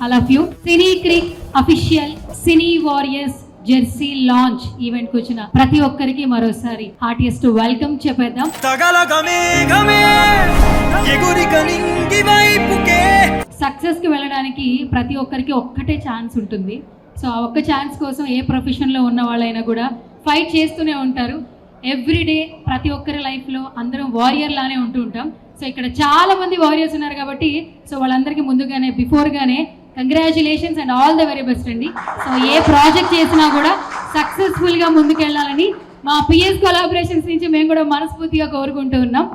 I love you. Cine Crick official cine warriors Jersey launch event కు వచ్చిన ప్రతి ఒక్కరికి మరోసారి హార్టియెస్ట్ వెల్కమ్ చెప్పేద్దాం. సక్సెస్ కి వెళ్ళడానికి ప్రతి ఒక్కరికి ఒక్కటే ఛాన్స్ ఉంటుంది. సో ఆ ఒక్క ఛాన్స్ కోసం ఏ ప్రొఫెషన్లో ఉన్న వాళ్ళైనా కూడా ఫైట్ చేస్తూనే ఉంటారు. ఎవ్రీడే ప్రతి ఒక్కరి లైఫ్లో అందరం వారియర్ లానే ఉంటూ ఉంటాం. సో ఇక్కడ చాలా మంది వారియర్స్ ఉన్నారు కాబట్టి సో వాళ్ళందరికీ ముందుగానే బిఫోర్గానే congratulations and all the very best అండి. సో ఏ ప్రాజెక్ట్ చేసినా కూడా సక్సెస్ఫుల్గా ముందుకెళ్ళాలని మా పిఎస్ కొలాబరేషన్స్ నుంచి మేము కూడా మనస్ఫూర్తిగా కోరుకుంటూ ఉన్నాం.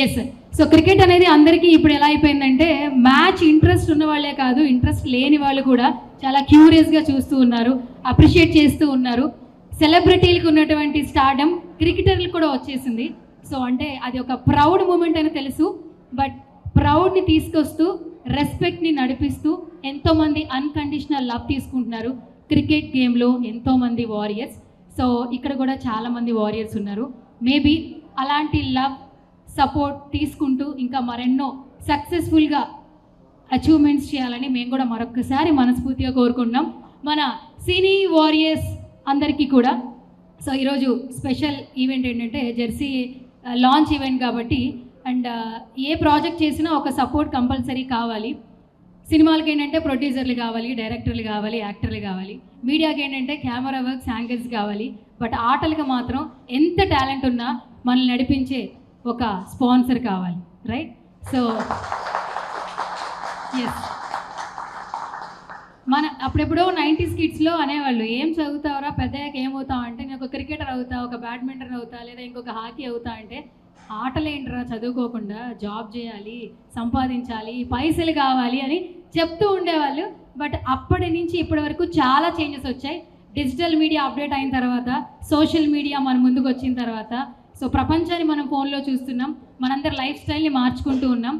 ఎస్, సో క్రికెట్ అనేది అందరికీ ఇప్పుడు ఎలా అయిపోయిందంటే మ్యాచ్ ఇంట్రెస్ట్ ఉన్న వాళ్ళే కాదు, ఇంట్రెస్ట్ లేని వాళ్ళు కూడా చాలా క్యూరియస్గా చూస్తూ ఉన్నారు, అప్రిషియేట్ చేస్తూ ఉన్నారు. సెలబ్రిటీలకు ఉన్నటువంటి స్టార్డమ్ క్రికెటర్లకు కూడా వచ్చేసింది. సో అంటే అది ఒక ప్రౌడ్ మూమెంట్ అని తెలుసు, బట్ ప్రౌడ్ని తీసుకొస్తూ రెస్పెక్ట్ని నడిపిస్తూ ఎంతోమంది అన్కండిషనల్ లవ్ తీసుకుంటున్నారు క్రికెట్ గేమ్లో ఎంతోమంది వారియర్స్. సో ఇక్కడ కూడా చాలామంది వారియర్స్ ఉన్నారు. మేబీ అలాంటి లవ్ సపోర్ట్ తీసుకుంటూ ఇంకా మరెన్నో సక్సెస్ఫుల్గా అచీవ్మెంట్స్ చేయాలని మేము కూడా మరొకసారి మనస్ఫూర్తిగా కోరుకుంటున్నాం మన సినీ వారియర్స్ అందరికీ కూడా. సో ఈరోజు స్పెషల్ ఈవెంట్ ఏంటంటే జెర్సీ లాంచ్ ఈవెంట్ కాబట్టి అండ్ ఏ ప్రాజెక్ట్ చేసినా ఒక సపోర్ట్ కంపల్సరీ కావాలి. సినిమాలకి ఏంటంటే ప్రొడ్యూసర్లు కావాలి, డైరెక్టర్లు కావాలి, యాక్టర్లు కావాలి. మీడియాకి ఏంటంటే కెమెరా వర్క్స్, యాంకర్స్ కావాలి. బట్ ఆటలకు మాత్రం ఎంత టాలెంట్ ఉన్నా మనల్ని నడిపించే ఒక స్పాన్సర్ కావాలి, రైట్? సో ఎస్, మన అప్పుడెప్పుడో 90s కిడ్స్లో అనేవాళ్ళు ఏం చదువుతావరా పెద్దయ్యాక ఏమవుతావు అంటే నేను ఒక క్రికెటర్ అవుతా, ఒక బ్యాడ్మింటన్ అవుతా, లేదా ఇంకొక హాకీ అవుతా అంటే ఆటలేంట్రా చదువుకోకుండా జాబ్ చేయాలి, సంపాదించాలి, పైసలు కావాలి అని చెప్తూ ఉండేవాళ్ళు. బట్ అప్పటి నుంచి ఇప్పటి వరకు చాలా చేంజెస్ వచ్చాయి. డిజిటల్ మీడియా అప్డేట్ అయిన తర్వాత, సోషల్ మీడియా మన ముందుకు వచ్చిన తర్వాత, సో ప్రపంచాన్ని మనం ఫోన్లో చూస్తున్నాం, మనందరి లైఫ్ స్టైల్ని మార్చుకుంటూ ఉన్నాం.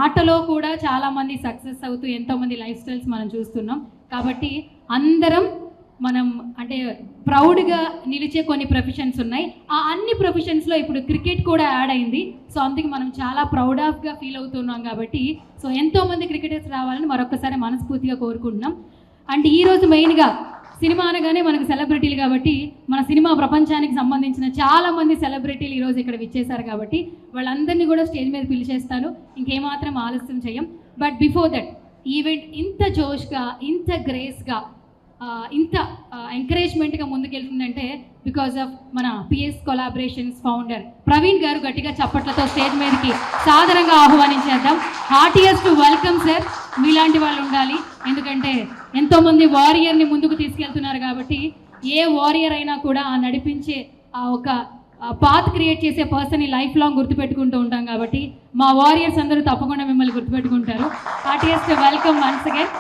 ఆటలో కూడా చాలామంది సక్సెస్ అవుతూ ఎంతోమంది లైఫ్ స్టైల్స్ మనం చూస్తున్నాం. కాబట్టి అందరం మనం అంటే ప్రౌడ్గా నిలిచే కొన్ని ప్రొఫెషన్స్ ఉన్నాయి. ఆ అన్ని ప్రొఫెషన్స్లో ఇప్పుడు క్రికెట్ కూడా యాడ్ అయింది. సో అందుకే మనం చాలా ప్రౌడ్ ఆఫ్గా ఫీల్ అవుతున్నాం. కాబట్టి సో ఎంతోమంది క్రికెటర్స్ రావాలని మరొకసారి మనస్ఫూర్తిగా కోరుకుంటున్నాం. అండ్ ఈరోజు మెయిన్గా సినిమా అనగానే మనకు సెలబ్రిటీలు కాబట్టి మన సినిమా ప్రపంచానికి సంబంధించిన చాలామంది సెలబ్రిటీలు ఈరోజు ఇక్కడ విచ్చేశారు కాబట్టి వాళ్ళందరినీ కూడా స్టేజ్ మీద పిలిచేస్తాను. ఇంకేమాత్రం ఆలస్యం చేయం. బట్ బిఫోర్ దట్ ఈవెంట్ ఇంత జోష్గా, ఇంత గ్రేస్గా, ఇంత ఎంకరేజ్మెంట్గా ముందుకెళ్తుందంటే బికాజ్ ఆఫ్ మన పిఎస్ కొలాబరేషన్స్ ఫౌండర్ ప్రవీణ్ గారు. గట్టిగా చప్పట్లతో స్టేజ్ మీదకి సాదరంగా ఆహ్వానించేద్దాం. Heartiest welcome sir. మీలాంటి వాళ్ళు ఉండాలి, ఎందుకంటే ఎంతోమంది వారియర్ని ముందుకు తీసుకెళ్తున్నారు కాబట్టి ఏ వారియర్ అయినా కూడా ఆ నడిపించే ఆ ఒక పాత్ క్రియేట్ చేసే పర్సన్ని లైఫ్ లాంగ్ గుర్తుపెట్టుకుంటూ ఉంటాం. కాబట్టి మా వారియర్స్ అందరూ తప్పకుండా మిమ్మల్ని గుర్తుపెట్టుకుంటారు. Heartiest welcome once again.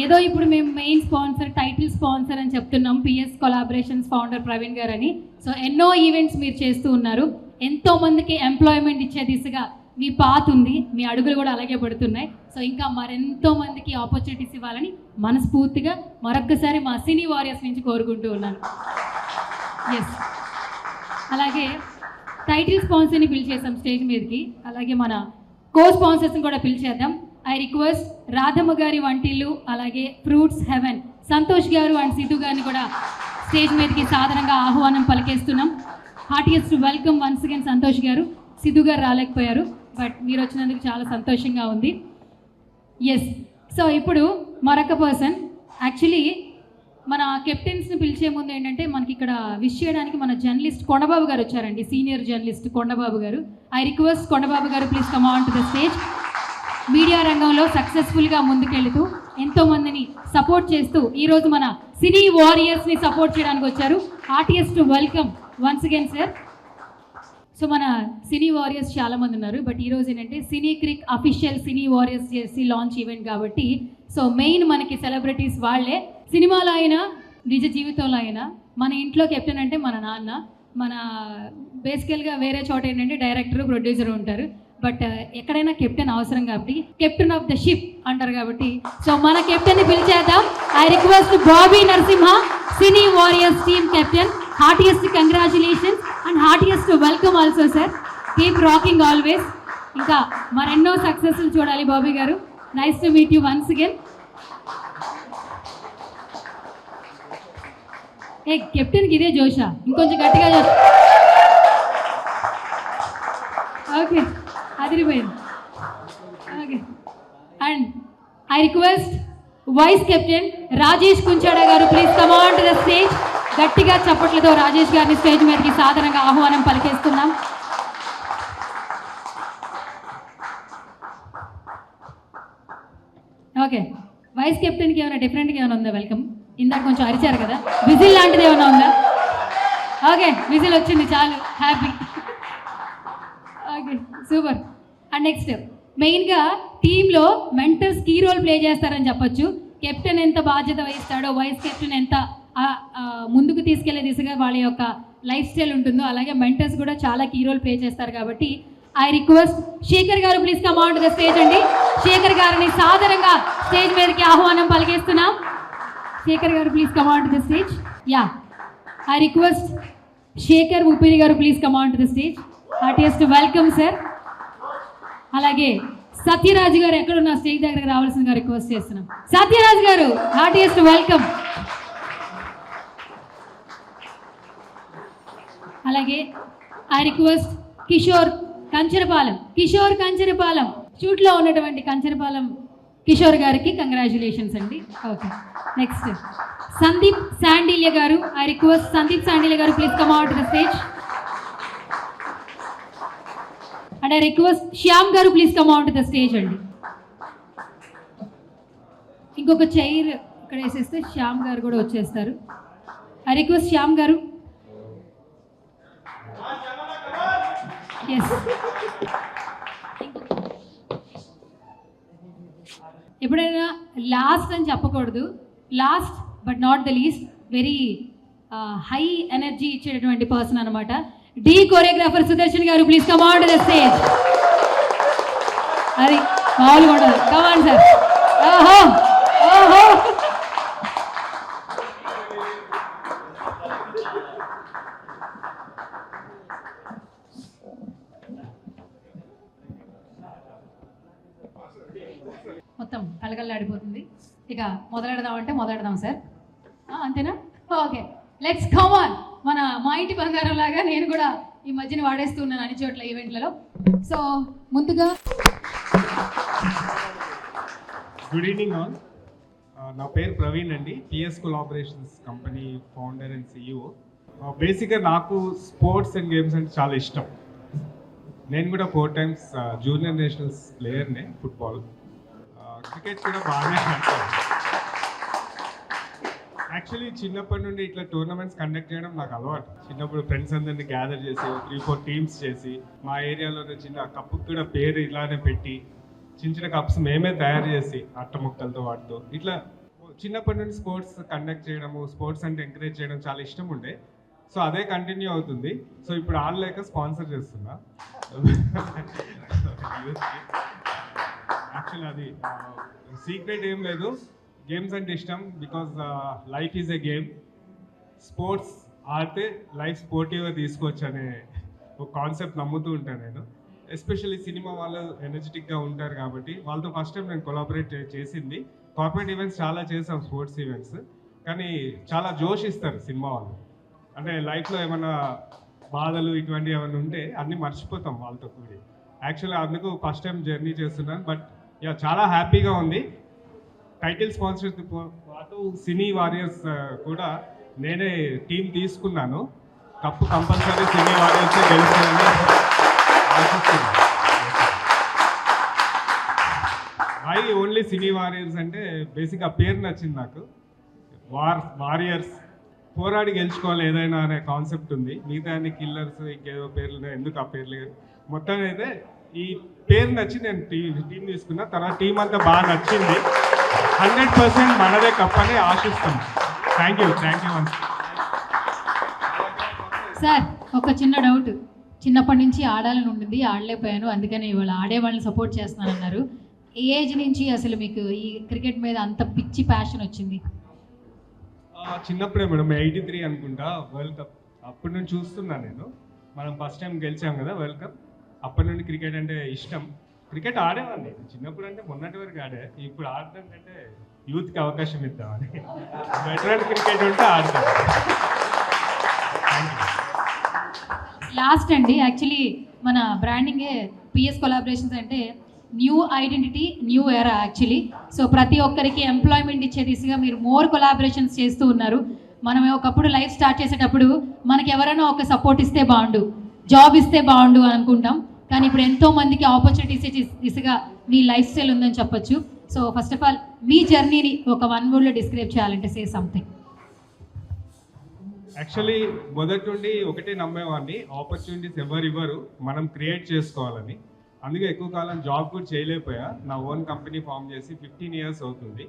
ఏదో ఇప్పుడు మేము మెయిన్ స్పాన్సర్, టైటిల్ స్పాన్సర్ అని చెప్తున్నాం పిఎస్ కొలాబరేషన్స్ ఫౌండర్ ప్రవీణ్ గారు అని. సో ఎన్నో ఈవెంట్స్ మీరు చేస్తూ ఉన్నారు, ఎంతోమందికి ఎంప్లాయ్మెంట్ ఇచ్చే దిశగా మీ పాత్ ఉంది, మీ అడుగులు కూడా అలాగే పడుతున్నాయి. సో ఇంకా మరెంతో మందికి ఆపర్చునిటీస్ ఇవ్వాలని మనస్ఫూర్తిగా మరొక్కసారి మా సినీ వారియర్స్ నుంచి కోరుకుంటూ ఉన్నాను. ఎస్, అలాగే టైటిల్ స్పాన్సర్ని పిలిచేసాం స్టేజ్ మీదకి, అలాగే మన కో స్పాన్సర్స్ని కూడా పిలిచేద్దాం. ఐ రిక్వెస్ట్ రాధమ్మ గారి వంటిల్లు, అలాగే ఫ్రూట్స్ హెవెన్ సంతోష్ గారు అండ్ సిద్ధు గారిని కూడా స్టేజ్ మీదకి సాధారణంగా ఆహ్వానం పలికేస్తున్నాం. Heartiest welcome once again Santosh గారు. సిద్ధు గారు రాలేకపోయారు, బట్ మీరు వచ్చినందుకు చాలా సంతోషంగా ఉంది. ఎస్, సో ఇప్పుడు మరొక పర్సన్, యాక్చువల్లీ మన కెప్టెన్స్ని పిలిచే ముందు ఏంటంటే మనకి ఇక్కడ విష్ చేయడానికి మన జర్నలిస్ట్ కొండబాబు గారు వచ్చారండి, సీనియర్ జర్నలిస్ట్ కొండబాబు గారు. ఐ రిక్వెస్ట్ కొండబాబు గారు please come on to the stage. Media రంగంలో సక్సెస్ఫుల్గా ముందుకెళ్తూ ఎంతోమందిని సపోర్ట్ చేస్తూ ఈరోజు మన సినీ వారియర్స్ని సపోర్ట్ చేయడానికి వచ్చారు. Heartiest welcome once again sir. So మన సినీ వారియర్స్ చాలామంది ఉన్నారు, బట్ ఈరోజు ఏంటంటే సినీ క్రిక్ అఫీషియల్ సినీ వారియర్స్ జెర్సీ లాంచ్ ఈవెంట్ కాబట్టి సో మెయిన్ మనకి సెలబ్రిటీస్ వాళ్ళే. సినిమాలో అయినా నిజ జీవితంలో అయినా మన ఇంట్లో కెప్టెన్ అంటే మన నాన్న. మన బేసికల్గా వేరే చోట ఏంటంటే డైరెక్టర్, ప్రొడ్యూసర్ ఉంటారు, బట్ ఎక్కడైనా కెప్టెన్ అవసరం కాబట్టి కెప్టెన్ ఆఫ్ ద షిప్ అంటారు. కాబట్టి సో మన కెప్టెన్ని పిలిచేద్దాం. I request Bobby Narasimha, cine warriors team captain. Heartiest congratulations and heartiest welcome also sir. Keep rocking always. ఇంకా మరెన్నో సక్సెస్లు చూడాలి బాబీ గారు. Nice to meet you once again. ఏ కెప్టెన్కి ఇదే జోషా, ఇంకొంచెం గట్టిగా జోష్. ఓకే, అదిరిపోయింది. Okay, and I request vice captain Rajesh Kunchada గారు, please come on to the stage. గట్టిగా చప్పట్లతో రాజేష్ గారిని స్టేజ్ మీదకి సాధారణంగా ఆహ్వానం పలికేస్తున్నాం. ఓకే, వైస్ కెప్టెన్కి ఏమైనా డిఫరెంట్గా ఏమైనా ఉందా వెల్కమ్? ఇందాక కొంచెం అరిచారు కదా, విజిల్ లాంటిది ఏమైనా ఉందా? ఓకే, విజిల్ వచ్చింది, చాలు, happy. Okay, super. And next, మెయిన్గా టీంలో మెంటర్స్ కీ రోల్ ప్లే చేస్తారని చెప్పొచ్చు. కెప్టెన్ ఎంత బాధ్యత వహిస్తాడో, వైస్ కెప్టెన్ ఎంత ముందుకు తీసుకెళ్లే దిశగా వాళ్ళ యొక్క లైఫ్ స్టైల్ ఉంటుందో, అలాగే మెంటర్స్ కూడా చాలా కీ రోల్ ప్లే చేస్తారు. కాబట్టి ఐ రిక్వెస్ట్ శేఖర్ గారు, please come on to the stage అండి. శేఖర్ గారిని సాదరంగా స్టేజ్ మీదకి ఆహ్వానం పలికేస్తున్నాం. శేఖర్ గారు, please come on to the stage. Yeah, I request Shekhar Uppiri గారు, please come on to the stage. Heartiest welcome sir. అలాగే సత్యరాజ్ గారు ఎక్కడున్న స్టేజ్ దగ్గరకు రావాల్సిందిగా రిక్వెస్ట్ చేస్తున్నాం. సత్యరాజ్ గారు, హార్టియెస్ట్ వెల్కమ్. అలాగే ఐ రిక్వెస్ట్ కిషోర్ కంచరపాలెం షూట్లో ఉన్నటువంటి కంచరపాలెం కిషోర్ గారికి కంగ్రాచులేషన్స్ అండి. ఓకే, నెక్స్ట్ సందీప్ శాండిల్య గారు. ఐ రిక్వెస్ట్ సందీప్ శాండిల్య గారు, please come out to the stage. And I request Shyam గారు, please come out to the stage అండి. ఇంకొక చైర్ ఇక్కడ వేసేస్తే శ్యామ్ గారు కూడా వచ్చేస్తారు. ఐ రిక్వెస్ట్ శ్యామ్ గారు. ఎస్, ఎప్పుడైనా లాస్ట్ అని చెప్పకూడదు, last but not the least, very high energy ఇచ్చేటటువంటి పర్సన్ అనమాట. డి కోరియోగ్రాఫర్ సుదర్శన్ గారు, please come on to the stage. అది మామూలు కూడా, కమ్ ఆన్ సార్. ఓహో ఓహో, మొత్తం కలగల్లాడిపోతుంది. ఇక మొదలెడదాం సార్, అంతేనా? Okay, let's come on. మా ఇంటి బంగారం లాగా నేను కూడా ఈ మధ్యన వాడేస్తున్నాను అన్ని చోట్ల ఈవెంట్లలో. సో ముందుగా గుడ్ ఈవినింగ్ ఆల్. నా పేరు ప్రవీణ్ అండి, PS collaborations company founder and CEO. బేసిక్గా నాకు స్పోర్ట్స్ అండ్ గేమ్స్ అంటే చాలా ఇష్టం. నేను కూడా 4 times జూనియర్ నేషనల్స్ ప్లేయర్నే, ఫుట్బాల్, క్రికెట్ కూడా బాగానే ఆడతాను. యాక్చువల్లీ చిన్నప్పటి నుండి ఇట్లా టోర్నమెంట్స్ కండక్ట్ చేయడం నాకు అలవాటు. చిన్నప్పుడు ఫ్రెండ్స్ అందరినీ గ్యాదర్ చేసి 3-4 టీమ్స్ చేసి మా ఏరియాలో చిన్న కప్పుకి కూడా పేరు ఇలానే పెట్టి చిన్న కప్స్ మేమే తయారు చేసి అట్ట ముక్కలతో వాటితో ఇట్లా చిన్నప్పటి నుండి స్పోర్ట్స్ కండక్ట్ చేయడము, స్పోర్ట్స్ అంటే ఎంకరేజ్ చేయడం చాలా ఇష్టం ఉండే. సో అదే కంటిన్యూ అవుతుంది. సో ఇప్పుడు ఆడలేక స్పాన్సర్ చేస్తున్నా. యాక్చువల్లీ అది సీక్రెట్ ఏం లేదు, గేమ్స్ అంటే ఇష్టం. Because life is a game. Sports ఆడితే లైఫ్ స్పోర్టివ్గా తీసుకోవచ్చు అనే ఒక కాన్సెప్ట్ నమ్ముతూ ఉంటాను నేను. ఎస్పెషల్లీ సినిమా వాళ్ళు ఎనర్జెటిక్గా ఉంటారు కాబట్టి వాళ్ళతో ఫస్ట్ టైం నేను కొలాబరేట్ చేసింది. కార్పొరేట్ ఈవెంట్స్ చాలా చేసాం, స్పోర్ట్స్ ఈవెంట్స్, కానీ చాలా జోష్ ఇస్తారు సినిమా వాళ్ళు. అంటే లైఫ్లో ఏమైనా బాధలు ఇటువంటివి ఏమైనా ఉంటే అన్నీ మర్చిపోతాం వాళ్ళతో కూడి. యాక్చువల్లీ అందుకు ఫస్ట్ టైం జర్నీ చేస్తున్నాను. బట్ యా, చాలా హ్యాపీగా ఉంది. టైటిల్ స్పాన్సర్తో పాటు సినీ వారియర్స్ కూడా నేనే టీం తీసుకున్నాను. కప్పు కంపల్సరీ సినీ వారియర్స్ గెలుస్తారని ఆశిస్తున్నాను. వై ఓన్లీ సినీ వారియర్స్ అంటే బేసిక్గా పేరు నచ్చింది నాకు. వారియర్స్ పోరాడి గెలుచుకోవాలి ఏదైనా అనే కాన్సెప్ట్ ఉంది. మిగతా అన్ని కిల్లర్స్ ఇంకేదో పేర్లు ఎందుకు ఆ పేర్లు. మొత్తం అయితే ఈ పేరు నచ్చి నేను టీం తీసుకున్నా. తర్వాత టీం అంతా బాగా నచ్చింది. 100% మనదే కప్ అని ఆశిస్తాం. Thank you sir. ఒక చిన్న డౌట్, చిన్నప్పటి నుంచి ఆడాలని ఉండింది, ఆడలేకపోయాను, అందుకని ఇవాళ ఆడే వాళ్ళని సపోర్ట్ చేస్తున్నానన్నారు. ఏ ఏజ్ నుంచి అసలు మీకు ఈ క్రికెట్ మీద అంత పిచ్చి ప్యాషన్ వచ్చింది? చిన్నప్పుడే మేడం, 83 అనుకుంటా వరల్డ్ కప్. అప్పటి నుంచి చూస్తున్నా నేను. మనం ఫస్ట్ టైం గెలిచాం కదా వరల్డ్ కప్. అప్పటి నుండి క్రికెట్ అంటే ఇష్టం. క్రికెట్ ఆడేవాడిని చిన్నప్పుడు, అంటే మొన్నటి వరకు ఆడే. ఇప్పుడు ఆడడం కంటే యూత్కి అవకాశం ఇద్దామని. వెటరన్ క్రికెట్ ఉంటే ఆడతాను. లాస్ట్ అండి, యాక్చువల్లీ మన బ్రాండింగే పిఎస్ కొలాబరేషన్స్ అంటే new identity new era actually. So ప్రతి ఒక్కరికి ఎంప్లాయ్మెంట్ ఇచ్చే దిశగా మీరు మోర్ కొలాబరేషన్స్ చేస్తూ ఉన్నారు. మనం ఒకప్పుడు లైఫ్ స్టార్ట్ చేసేటప్పుడు మనకి ఎవరైనా ఒక సపోర్ట్ ఇస్తే బాగుండు, జాబ్ ఇస్తే బాగుండు అని అనుకుంటాం. కానీ ఇప్పుడు ఎంతో మందికి ఆపర్చునిటీస్ ఇచ్చే దిశగా మీ లైఫ్ స్టైల్ ఉందని చెప్పొచ్చు. సో ఫస్ట్ ఆఫ్ ఆల్ మీ జర్నీని ఒక 1 wordలో డిస్క్రైబ్ చేయాలంటే సే సంథింగ్. యాక్చువల్లీ మొదటి నుండి ఒకటే నమ్మేవాడిని, ఆపర్చునిటీస్ ఎవరు ఇవ్వరు, మనం క్రియేట్ చేసుకోవాలని. అందుకే ఎక్కువ కాలం జాబ్ కూడా చేయలేకపోయా. నా ఓన్ కంపెనీ ఫామ్ చేసి 15 years అవుతుంది.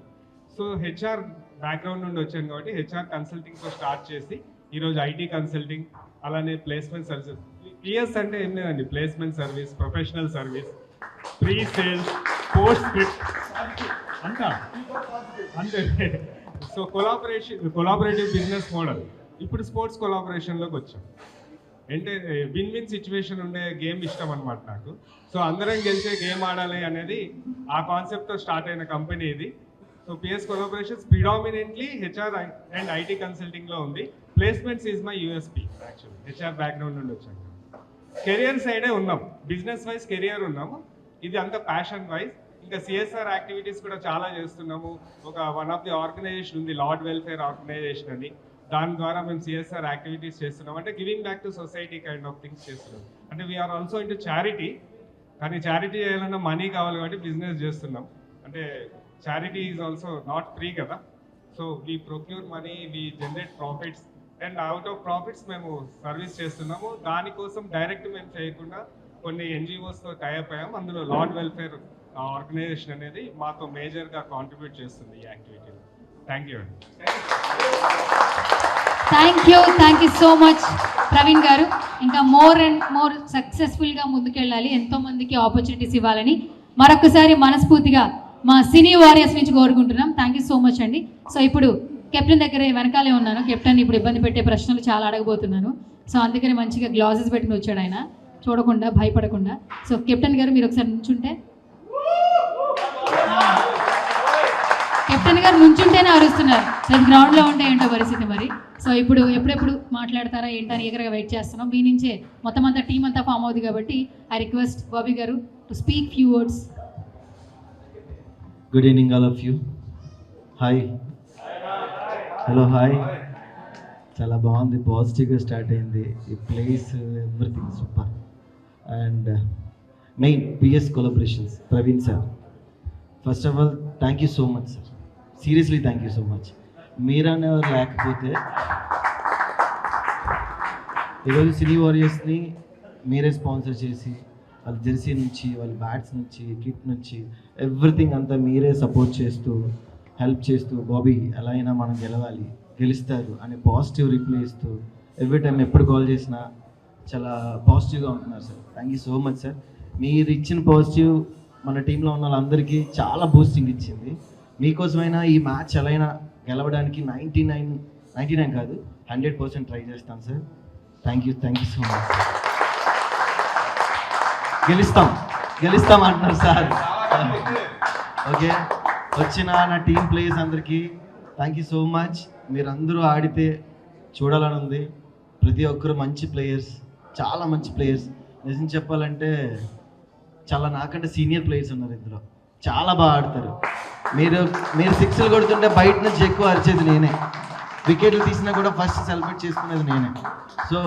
సో హెచ్ఆర్ బ్యాక్గ్రౌండ్ నుండి వచ్చాను కాబట్టి హెచ్ఆర్ కన్సల్టింగ్తో స్టార్ట్ చేసి ఈరోజు ఐటీ కన్సల్టింగ్, అలానే ప్లేస్మెంట్ సర్వీసెస్. పిఎస్ అంటే ఏం లేదండి, placement service, professional service, pre sales, post script అంతా అంతే. So collaborative business model. ఇప్పుడు స్పోర్ట్స్ కొలాబరేషన్లోకి వచ్చాం. అంటే విన్ విన్ సిచ్యువేషన్ ఉండే గేమ్ ఇష్టం అనమాట నాకు. సో అందరం గెలిచే గేమ్ ఆడాలి అనేది ఆ కాన్సెప్ట్తో స్టార్ట్ అయిన కంపెనీ ఇది. So PS collaborations predominantly HR and IT కన్సల్టింగ్లో ఉంది. Placements is my USP. Actually HR background నుండి వచ్చాను. కెరియర్ సైడే ఉన్నాం, బిజినెస్ వైజ్ కెరియర్ ఉన్నాము, ఇది అంతా ప్యాషన్ వైజ్. ఇంకా సిఎస్ఆర్ యాక్టివిటీస్ కూడా చాలా చేస్తున్నాము. ఒక వన్ ఆఫ్ ది ఆర్గనైజేషన్ ఉంది, లార్డ్ వెల్ఫేర్ ఆర్గనైజేషన్ అని. దాని ద్వారా మేము సిఎస్ఆర్ యాక్టివిటీస్ చేస్తున్నాం. అంటే giving back to society kind of things చేస్తున్నాం. అంటే వీఆర్ ఆల్సో ఇంటూ చారిటీ. కానీ చారిటీ చేయాలన్నా మనీ కావాలి కాబట్టి బిజినెస్ చేస్తున్నాం. అంటే charity is also not free కదా. So we procure money, we generate profits, and out of profits మేము సర్వీస్ చేస్తున్నాము. దానికోసం డైరెక్ట్ మేము చేయకుండా కొన్ని ఎన్జిఓస్తో టైఅప్ అయ్యాము. అందులో లార్డ్ వెల్ఫేర్ ఆర్గనైజేషన్ అనేది మాతో మేజర్గా కాంట్రిబ్యూట్ చేస్తుంది ఈ యాక్టివిటీలో. థ్యాంక్ యూ అండి. Thank you so much Praveen గారు. ఇంకా మోర్ అండ్ మోర్ సక్సెస్ఫుల్గా ముందుకెళ్ళాలి, ఎంతోమందికి ఆపర్చునిటీస్ ఇవ్వాలని మరొకసారి మనస్ఫూర్తిగా మా సినీ వారియర్స్ నుంచి కోరుకుంటున్నాం. థ్యాంక్ యూ సో మచ్ అండి. సో ఇప్పుడు కెప్టెన్ దగ్గర వెనకాలే ఉన్నాను. కెప్టెన్ ఇప్పుడు ఇబ్బంది పెట్టే ప్రశ్నలు చాలా అడగబోతున్నాను. సో అందుకని మంచిగా గ్లాసెస్ పెట్టుకుని వచ్చాడు ఆయన, చూడకుండా భయపడకుండా. సో కెప్టెన్ గారు మీరు ఒకసారి నుంచుంటే, కెప్టెన్ గారు నుంచుంటేనే అరుస్తున్నారు. సో గ్రౌండ్లో ఉంటే ఏంటో పరిస్థితి మరి. సో ఇప్పుడు ఎప్పుడెప్పుడు మాట్లాడతారా ఏంటని ఎగరగా వెయిట్ చేస్తున్నాం. మీ నుంచే మొత్తం అంతా టీం అంతా ఫామ్ అవుతుంది కాబట్టి ఐ రిక్వెస్ట్ బాబీ గారు to speak few words. Good evening all of you. Hi, hello, hi. చాలా బాగుంది, పాజిటివ్గా స్టార్ట్ అయింది ఈ place, everything super. And main PS collaborations Praveen sir, first of all thank you so much sir, seriously thank you so much. మీరనేవారు లేకపోతే ఈరోజు సినీ వారియర్స్ని మీరే sponsor చేసి వాళ్ళ జెర్సీ నుంచి, వాళ్ళ బ్యాట్స్ నుంచి, కిట్ నుంచి ఎవ్రీథింగ్ అంతా మీరే సపోర్ట్ చేస్తూ హెల్ప్ చేస్తూ, బాబీ ఎలా అయినా మనం గెలవాలి, గెలుస్తారు అనే పాజిటివ్ రిప్లై ఇస్తూ ఎవ్రీ టైం ఎప్పుడు కాల్ చేసినా చాలా పాజిటివ్గా ఉంటున్నారు sir. Thank you so much sir. మీరు ఇచ్చిన పాజిటివ్ మన టీంలో ఉన్న వాళ్ళందరికీ చాలా బూస్టింగ్ ఇచ్చింది. మీకోసమైనా ఈ మ్యాచ్ ఎలా అయినా గెలవడానికి 99 కాదు 100% ట్రై చేస్తాను sir. Thank you so much. గెలుస్తాం అంటున్నారు సార్. ఓకే, వచ్చిన నా టీం ప్లేయర్స్ అందరికీ థ్యాంక్ యూ సో మచ్. మీరందరూ ఆడితే చూడాలని ఉంది. ప్రతి ఒక్కరు మంచి ప్లేయర్స్, చాలా మంచి ప్లేయర్స్. నిజం చెప్పాలంటే చాలా నాకంటే సీనియర్ ప్లేయర్స్ ఉన్నారు ఇందులో, చాలా బాగా ఆడతారు. మీరు సిక్స్లు కొడుతుంటే బయట నుంచి ఎక్కువ అరిచేది నేనే, వికెట్లు తీసినా కూడా ఫస్ట్ సెలబ్రేట్ చేసుకునేది నేనే. సో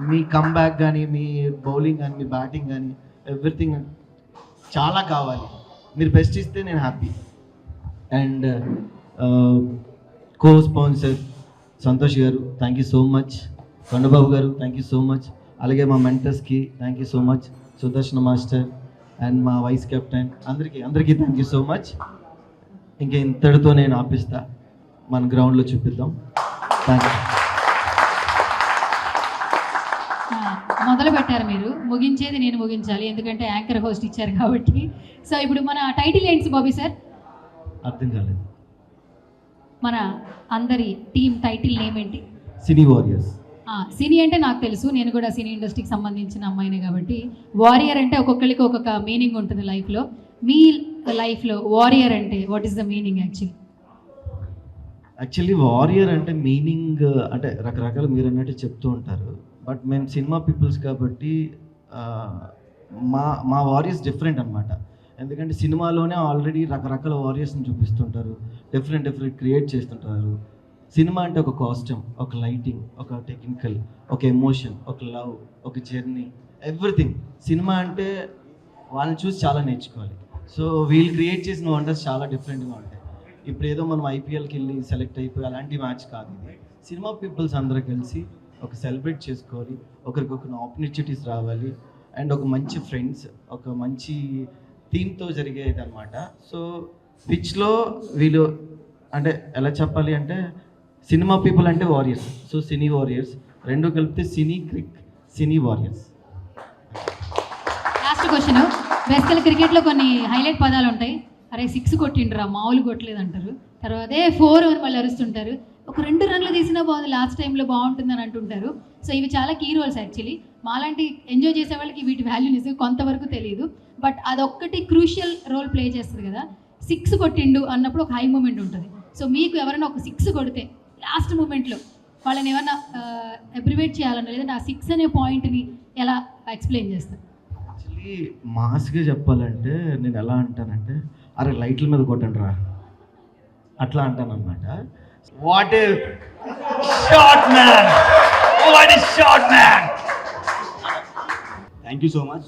మీ కమ్బ్యాక్ కానీ, మీ బౌలింగ్ కానీ, మీ బ్యాటింగ్ కానీ ఎవ్రీథింగ్ చాలా కావాలి. మీరు బెస్ట్ ఇస్తే నేను happy. And co sponsor Santosh గారు thank you so much, Kondababu గారు థ్యాంక్ యూ సో మచ్, అలాగే మా మెంటర్స్కి thank you so much, Sudarshana master and మా వైస్ కెప్టెన్ అందరికీ థ్యాంక్ యూ సో మచ్. ఇంకా ఇంతటితో నేను ఆపిస్తా, మన గ్రౌండ్లో చూపిద్దాం. Thank you. మొదలు పెట్టారు మీరు, ముగించేది నేను ముగించాలి, ఎందుకంటే యాంకర్ హోస్ట్ ఇచ్చారు కాబట్టి. సో ఇప్పుడు మన టైటిల్ ఏంటి బాబీ సార్? అర్థం కాలేదు. మన అందరి టీం టైటిల్ నేమ్ ఏంటి? సినీ వారియర్స్. సినీ అంటే నాకు తెలుసు, నేను కూడా సినీ ఇండస్ట్రీకి సంబంధించిన అమ్మాయినే కాబట్టి వారియర్ అంటే ఒక్కొక్కరికి ఒక్కొక్క మీనింగ్ ఉంటుంది లైఫ్లో. మీ లైఫ్లో వారియర్ అంటే what is the meaning actually warrior అంటే మీనింగ్ అంటే రకరకాల మీరు అన్నట్టు చెప్తూ ఉంటారు. బట్ మేము సినిమా పీపుల్స్ కాబట్టి మా వారియర్స్ డిఫరెంట్ అనమాట. ఎందుకంటే సినిమాలోనే ఆల్రెడీ రకరకాల వారియర్స్ని చూపిస్తుంటారు, డిఫరెంట్ క్రియేట్ చేస్తుంటారు. సినిమా అంటే ఒక కాస్ట్యూమ్, ఒక లైటింగ్, ఒక టెక్నికల్, ఒక ఎమోషన్, ఒక లవ్, ఒక జర్నీ, ఎవ్రీథింగ్. సినిమా అంటే వాళ్ళని చూసి చాలా నేర్చుకోవాలి. సో వీళ్ళు క్రియేట్ చేసిన వండర్స్ చాలా డిఫరెంట్గా ఉంటాయి. ఇప్పుడు ఏదో మనం ఐపీఎల్కి వెళ్ళి సెలెక్ట్ అయిపోయి అలాంటి మ్యాచ్ కాదు ఇది. సినిమా పీపుల్స్ అందరూ కలిసి ఒక సెలబ్రేట్ చేసుకోవాలి, ఒకరికొకరు ఆపర్చునిటీస్ రావాలి, అండ్ ఒక మంచి ఫ్రెండ్స్, ఒక మంచి థీమ్తో జరిగేది అనమాట. సో పిచ్లో వీళ్ళు అంటే ఎలా చెప్పాలి అంటే సినిమా పీపుల్ అంటే వారియర్స్, సో సినీ వారియర్స్ రెండు కలిపితే సినీ వారియర్స్. లాస్ట్ క్వశ్చన్, బేసికల్ క్రికెట్లో కొన్ని హైలైట్ పదాలు ఉంటాయి. అరే 6 కొట్టిండ్రా, మామూలు కొట్టలేదు అంటారు. తర్వాత 4 అని వాళ్ళు అరుస్తుంటారు. ఒక 2 రన్లు తీసినా బాగుంది, లాస్ట్ టైంలో బాగుంటుందని అంటుంటారు. సో ఇవి చాలా కీ రోల్స్ యాక్చువల్లీ. మాలాంటి ఎంజాయ్ చేసే వాళ్ళకి వీటి వాల్యూ నిజంగా కొంతవరకు తెలియదు. బట్ అదొక్కటి క్రూషియల్ రోల్ ప్లే చేస్తుంది కదా. 6 కొట్టిండు అన్నప్పుడు ఒక హై మూమెంట్ ఉంటుంది. సో మీకు ఎవరైనా ఒక 6 కొడితే లాస్ట్ మూమెంట్లో వాళ్ళని ఏమైనా అబ్రివేట్ చేయాలన్నా, లేదంటే ఆ 6 అనే పాయింట్ని ఎలా ఎక్స్ప్లెయిన్ చేస్తారు? యాక్చువల్లీ మాస్గా చెప్పాలంటే నేను ఎలా అంటానంటే, అరే లైట్ల మీద కొట్టండి రా అట్లా అంటాను అనమాట. What shot man, what is shot man. Thank you so much.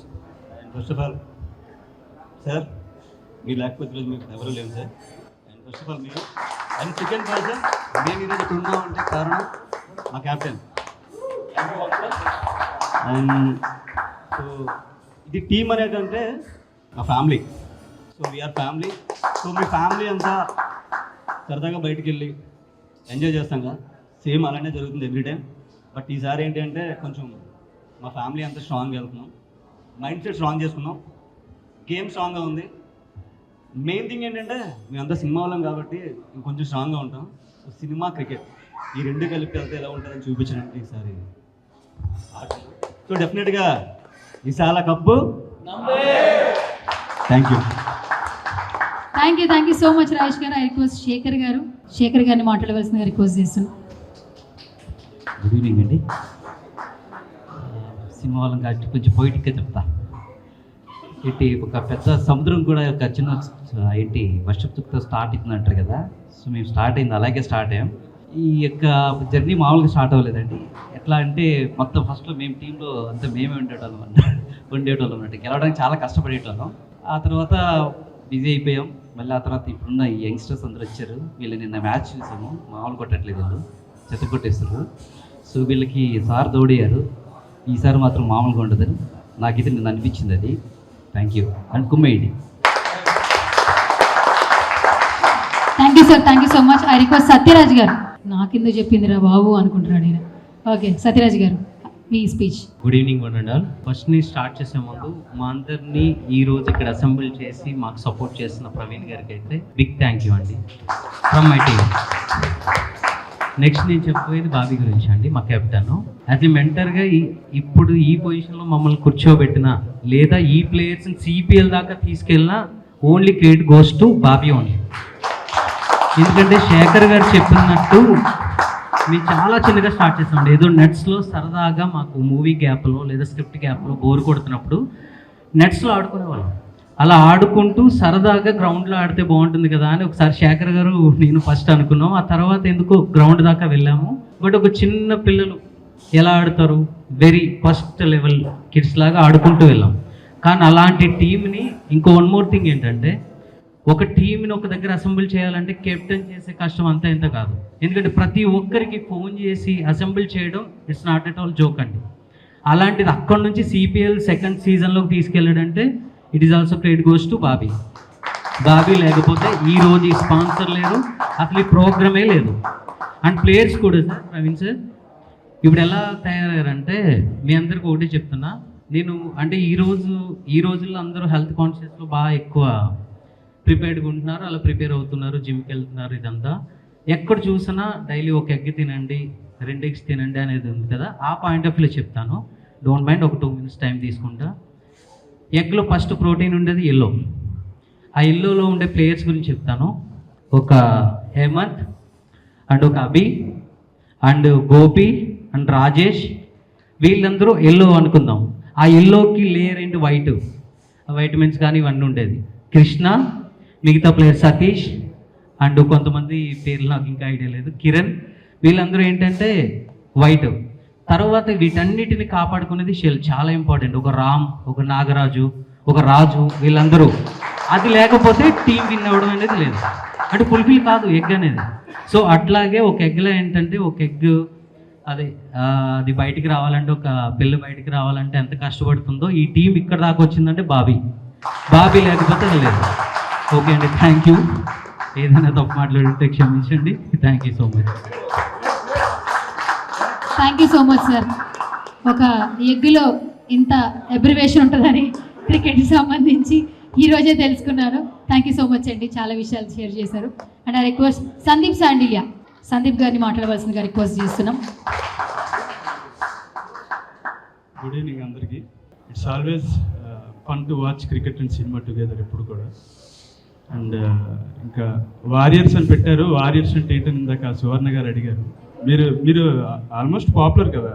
And first of all sir, మీరు లేకపోతే ఈరోజు మీకు ఎవరు లేవు సార్. అండ్ ఫస్ట్ ఆఫ్ ఆల్ మీరు అండ్ సెకండ్ పర్సన్, నేను ఈరోజు ఇక్కడ ఉన్నామంటే కారణం మా క్యాప్టెన్. అండ్ సో ఇది టీమ్ అనేదంటే మా family. So we're family. So మీ ఫ్యామిలీ అంతా సరదాగా బయటికి వెళ్ళి ఎంజాయ్ చేస్తాం కదా, సేమ్ అలానే జరుగుతుంది ఎవ్రీ టైం. బట్ ఈసారి ఏంటంటే కొంచెం మా ఫ్యామిలీ అంతా స్ట్రాంగ్గా వెళ్తున్నాం, మైండ్ సెట్ స్ట్రాంగ్ చేసుకున్నాం, గేమ్ స్ట్రాంగ్గా ఉంది. మెయిన్ థింగ్ ఏంటంటే మేమంతా సినిమా వాళ్ళం కాబట్టి ఇంకొంచెం స్ట్రాంగ్గా ఉంటాం. సో సినిమా, క్రికెట్ ఈ రెండు కలిపి వెళ్తే ఎలా ఉంటుందని చూపించడానికి ఈసారి ఆట. సో డెఫినెట్గా ఈసారి cup. Thank you so much Rajesh గారు. ఐ రిక్వెస్ట్ శేఖర్ గారిని మాట్లాడవలసిందిగా రిక్వెస్ట్ చేస్తున్నాను. గుడ్ ఈవినింగ్ అండి. సినిమా వాళ్ళం కాబట్టి కొంచెం పొయిటిక్గా చెప్తా. ఏంటి ఒక పెద్ద సముద్రం కూడా ఒక చిన్న ఏంటి వర్షపుతో స్టార్ట్ అవుతుంది అంటారు కదా. సో మేము స్టార్ట్ అయింది అలాగే స్టార్ట్ అయ్యాం. ఈ యొక్క జర్నీ మామూలుగా స్టార్ట్ అవ్వలేదండి. ఎట్లా అంటే మొత్తం ఫస్ట్లో మేము టీంలో అంతా మేమే ఉండేటోళ్ళం అన్నట్టు, గెలవడానికి చాలా కష్టపడేటోళ్ళం. ఆ తర్వాత బిజీ అయిపోయాం. మళ్ళీ ఆ తర్వాత ఇప్పుడున్న ఈ యంగ్స్టర్స్ అందరూ వచ్చారు. వీళ్ళు నిన్న మ్యాచ్ చూసాము, మామూలు కొట్టట్లేదు, వీళ్ళు చెత్త కొట్టేస్తారు. సో వీళ్ళకి సార్ దౌడయ్యారు. ఈసారి మాత్రం మామూలుగా ఉండదని నాకైతే నిన్న అనిపించింది అది. థ్యాంక్ యూ అండ్ కుమ్మేయండి. Thank you so much. I request Satyaraj గారు. నాకెందుకు చెప్పిందిరా బాబు అనుకుంటున్నాడు ఈయన. ఓకే సత్యరాజ్ గారు, మీ speech. Good evening one and all. ఫస్ట్ని స్టార్ట్ చేసే ముందు మా అందరినీ ఈరోజు ఇక్కడ అసెంబ్లీ చేసి మాకు సపోర్ట్ చేస్తున్న ప్రవీణ్ గారికి అయితే బిగ్ థ్యాంక్ యూ అండి ఫ్రమ్ మై టీమ్. నెక్స్ట్ నేను చెప్పేది బాబీ గురించి అండి, మా కెప్టెన్. యాజ్ ఎ మెంటర్గా ఇప్పుడు ఈ పొజిషన్లో మమ్మల్ని కూర్చోబెట్టిన లేదా ఈ ప్లేయర్స్ని సిపిఎల్ దాకా తీసుకెళ్ళినా only credit goes to Bobby only. ఎందుకంటే శేఖర్ గారు చెప్పినట్టు మేము చాలా చిన్నగా స్టార్ట్ చేస్తామండి. ఏదో నెట్స్లో సరదాగా మాకు మూవీ గ్యాప్లో లేదా స్క్రిప్ట్ గ్యాప్లో బోర్ కొడుతున్నప్పుడు నెట్స్లో ఆడుకునేవాళ్ళం. అలా ఆడుకుంటూ సరదాగా గ్రౌండ్లో ఆడితే బాగుంటుంది కదా అని ఒకసారి శేఖర్ గారు నేను ఫస్ట్ అనుకున్నాం. ఆ తర్వాత ఎందుకో గ్రౌండ్ దాకా వెళ్ళాము. బట్ ఒక చిన్న పిల్లలు ఎలా ఆడతారు, వెరీ ఫస్ట్ లెవెల్ కిడ్స్ లాగా ఆడుకుంటూ వెళ్ళాం. కానీ అలాంటి టీంని ఇంకో వన్ మోర్ థింగ్ ఏంటంటే, ఒక టీంని ఒక దగ్గర అసెంబ్ల్ చేయాలంటే కెప్టెన్ చేసే కష్టం అంతా ఇంత కాదు. ఎందుకంటే ప్రతి ఒక్కరికి ఫోన్ చేసి అసెంబ్ల్ చేయడం it's not at all joke అండి. అలాంటిది అక్కడి నుంచి సిపిఎల్ సెకండ్ సీజన్లోకి తీసుకెళ్ళాడంటే it is also credit goes to Bobby. Bobby లేకపోతే ఈరోజు ఈ స్పాన్సర్ లేదు, అసలు ఈ ప్రోగ్రామే లేదు. అండ్ ప్లేయర్స్ కూడా సార్, ప్రవీణ్ సార్ ఇప్పుడు ఎలా తయారయ్యారంటే, మీ అందరికీ ఒకటే చెప్తున్నా నేను, అంటే ఈ రోజుల్లో అందరూ హెల్త్ కాన్షియస్లో బాగా ఎక్కువ ప్రిపేర్డ్గా ఉంటున్నారు, అలా ప్రిపేర్ అవుతున్నారు, జిమ్కి వెళ్తున్నారు. ఇదంతా ఎక్కడ చూసినా డైలీ ఒక ఎగ్ తినండి, 2 eggs తినండి అనేది ఉంది కదా, ఆ పాయింట్ ఆఫ్ వ్యూలో చెప్తాను. డోంట్ మైండ్, ఒక 2 minutes టైం తీసుకుంటా. ఎగ్లో ఫస్ట్ ప్రోటీన్ ఉండేది ఎల్లో. ఆ ఎల్లోలో ఉండే ప్లేయర్స్ గురించి చెప్తాను. ఒక హేమంత్ అండ్ ఒక అభి అండ్ గోపి అండ్ రాజేష్, వీళ్ళందరూ ఎల్లో అనుకుందాం. ఆ ఎల్లోకి లేయర్ ఏంటి వైట్, వైటమిన్స్ కానీ ఇవన్నీ ఉండేది. కృష్ణ, మిగతా ప్లేయర్ సతీష్ అండ్ కొంతమంది పేర్లు నాకు ఇంకా ఐడియా లేదు, కిరణ్, వీళ్ళందరూ ఏంటంటే వైట్. తర్వాత వీటన్నిటిని కాపాడుకునేది షెల్, చాలా ఇంపార్టెంట్. ఒక రామ్, ఒక నాగరాజు, ఒక రాజు, వీళ్ళందరూ. అది లేకపోతే టీం విన్ అవ్వడం అనేది లేదు, అంటే ఫుల్ఫిల్ కాదు ఎగ్ అనేది. సో అట్లాగే ఒక ఎగ్లో ఏంటంటే, ఒక ఎగ్ అది బయటికి రావాలంటే, ఒక పిల్ల బయటికి రావాలంటే ఎంత కష్టపడుతుందో, ఈ టీం ఇక్కడ దాకా వచ్చిందంటే బాబీ లేకపోతే అది లేదు. ఓకే అండి, థ్యాంక్ యూ. ఏదైనా తప్పు మాట్లాడితే క్షమించండి. Thank you so much. Thank you so much sir. ఒక ఎగ్గులో ఇంత అబ్రివేషన్ ఉంటుందని క్రికెట్కి సంబంధించి ఈరోజే తెలుసుకున్నాను. థ్యాంక్ యూ సో మచ్ అండి, చాలా విషయాలు షేర్ చేశారు. అండ్ ఆ రిక్వెస్ట్ సందీప్ గారిని మాట్లాడవలసిందిగా రిక్వెస్ట్ చేస్తున్నాం. గుడ్ ఈవినింగ్ అందరికీ. It's always fun to watch cricket and cinema together ఎప్పుడు కూడా. అండ్ ఇంకా వారియర్స్ అని పెట్టారు, వారియర్స్ అంటే ఏంటని ఇందాక సువర్ణ గారు అడిగారు. మీరు ఆల్మోస్ట్ పాపులర్ కదా.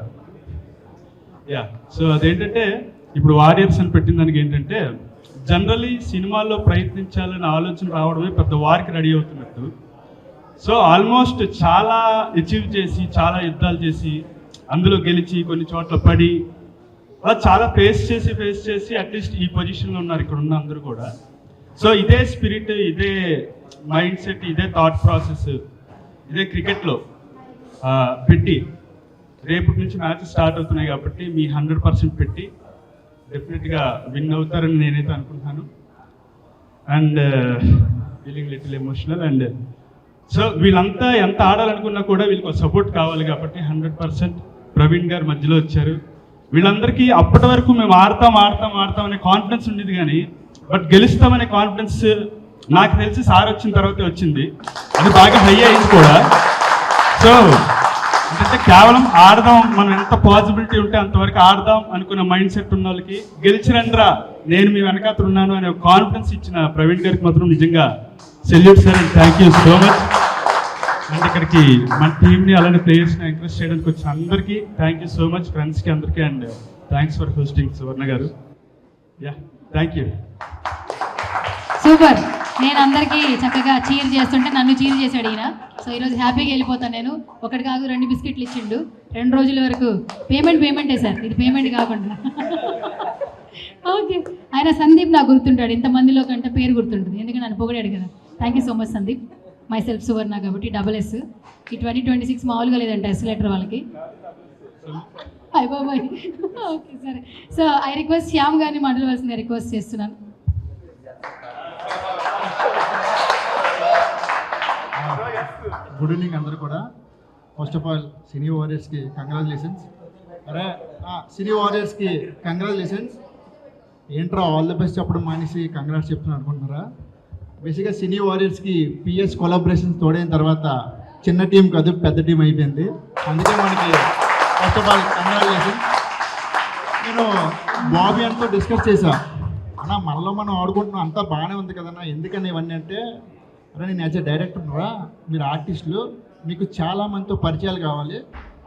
యా, సో అదేంటంటే ఇప్పుడు వారియర్స్ అని పెట్టిన దానికి ఏంటంటే, జనరలీ సినిమాల్లో ప్రయత్నించాలని ఆలోచన రావడమే పెద్ద వారికి రెడీ అవుతున్నట్టు. సో ఆల్మోస్ట్ చాలా అచీవ్ చేసి, చాలా యుద్ధాలు చేసి, అందులో గెలిచి, కొన్ని చోట్ల పడి, అలా చాలా ఫేస్ చేసి అట్లీస్ట్ ఈ పొజిషన్లో ఉన్నారు ఇక్కడ ఉన్న అందరూ కూడా. సో ఇదే స్పిరిట్, ఇదే మైండ్ సెట్, ఇదే థాట్ ప్రాసెస్, ఇదే క్రికెట్లో పెట్టి రేపటి నుంచి మ్యాచ్ స్టార్ట్ అవుతున్నాయి కాబట్టి మీ 100% పెట్టి డెఫినెట్గా విన్ అవుతారని నేనైతే అనుకుంటున్నాను. And feeling little emotional. And so వీళ్ళంతా ఎంత ఆడాలనుకున్నా కూడా వీళ్ళకి సపోర్ట్ కావాలి కాబట్టి 100% ప్రవీణ్ గారు మధ్యలో వచ్చారు. వీళ్ళందరికీ అప్పటి వరకు మేము ఆడతాం అనే కాన్ఫిడెన్స్ ఉండేది, కానీ బట్ గెలుస్తామనే కాన్ఫిడెన్స్ నాకు తెలిసి సార్ వచ్చిన తర్వాతే వచ్చింది. అది బాగా హై అయింది కూడా. సో అంటే కేవలం ఆడదాం, మనం ఎంత పాసిబిలిటీ ఉంటే అంతవరకు ఆడదాం అనుకున్న మైండ్ సెట్ ఉన్న వాళ్ళకి, గెలిచిరండ్రా నేను మీ వెనకాతలు ఉన్నాను అనే కాన్ఫిడెన్స్ ఇచ్చిన ప్రవీణ్ గారికి మాత్రం నిజంగా salute sir, and thank you so much. And ఇక్కడికి మన టీమ్ని అలానే ప్లేయర్స్ని ఎంకరేజ్ చేయడానికి వచ్చిన అందరికీ థ్యాంక్ యూ సో మచ్, ఫ్రెండ్స్కి అందరికీ. అండ్ థ్యాంక్స్ ఫర్ హోస్టింగ్ సువర్ణ గారు. Yeah, thank you. సూపర్. నేను అందరికీ చక్కగా చీర్ చేస్తుంటే నన్ను చీర్ చేశాడు ఈయన. సో ఈరోజు హ్యాపీగా వెళ్ళిపోతాను నేను. ఒకటి కాదు 2 బిస్కెట్లు ఇచ్చిండు. 2 రోజుల వరకు పేమెంటే సార్, ఇది పేమెంట్ కాకుండా. ఓకే, ఆయన సందీప్ నాకు గుర్తుంటాడు, ఇంతమందిలో కంటే పేరు గుర్తుంటుంది, ఎందుకంటే నన్ను పొగిడాడు కదా. Thank you so much Sandeep. Myself Suvarna కాబట్టి SS. ఈ 2026 మామూలుగా లేదంట ఎస్ లెటర్ వాళ్ళకి. అయిపోయి. ఓకే సరే. సో ఐ రిక్వెస్ట్ శ్యామ్ గారిని మాట్లాడవలసిందిగా రిక్వెస్ట్ చేస్తున్నాను. గుడ్ ఈవినింగ్ అందరూ కూడా. ఫస్ట్ ఆఫ్ ఆల్ సినీ వారియర్స్కి కంగ్రాచులేషన్స్. సినీ వారియర్స్కి కంగ్రాచులేషన్స్. ఏంట్రా ఆల్ ది బెస్ట్ చెప్పడం మానేసి కంగ్రాట్స్ చెప్తున్నాను అనుకుంటున్నారా? బేసిక్గా సినీ వారియర్స్కి PS కొలాబరేషన్స్ తోడైన తర్వాత చిన్న టీం కాదు పెద్ద టీం అయిపోయింది. అందుకే మనకి ఫస్ట్ ఆఫ్ ఆల్ కంగ్రాచులేషన్స్. నేను బాబీ అంతా డిస్కస్ చేశా, అన్న మనలో మనం ఆడుకుంటున్నాం అంతా బాగానే ఉంది కదన్నా, ఎందుకని ఇవన్నీ అంటే, అరే నేను యాజ్ ఎ డైరెక్టర్రా, మీరు ఆర్టిస్టులు, మీకు చాలామందితో పరిచయాలు కావాలి,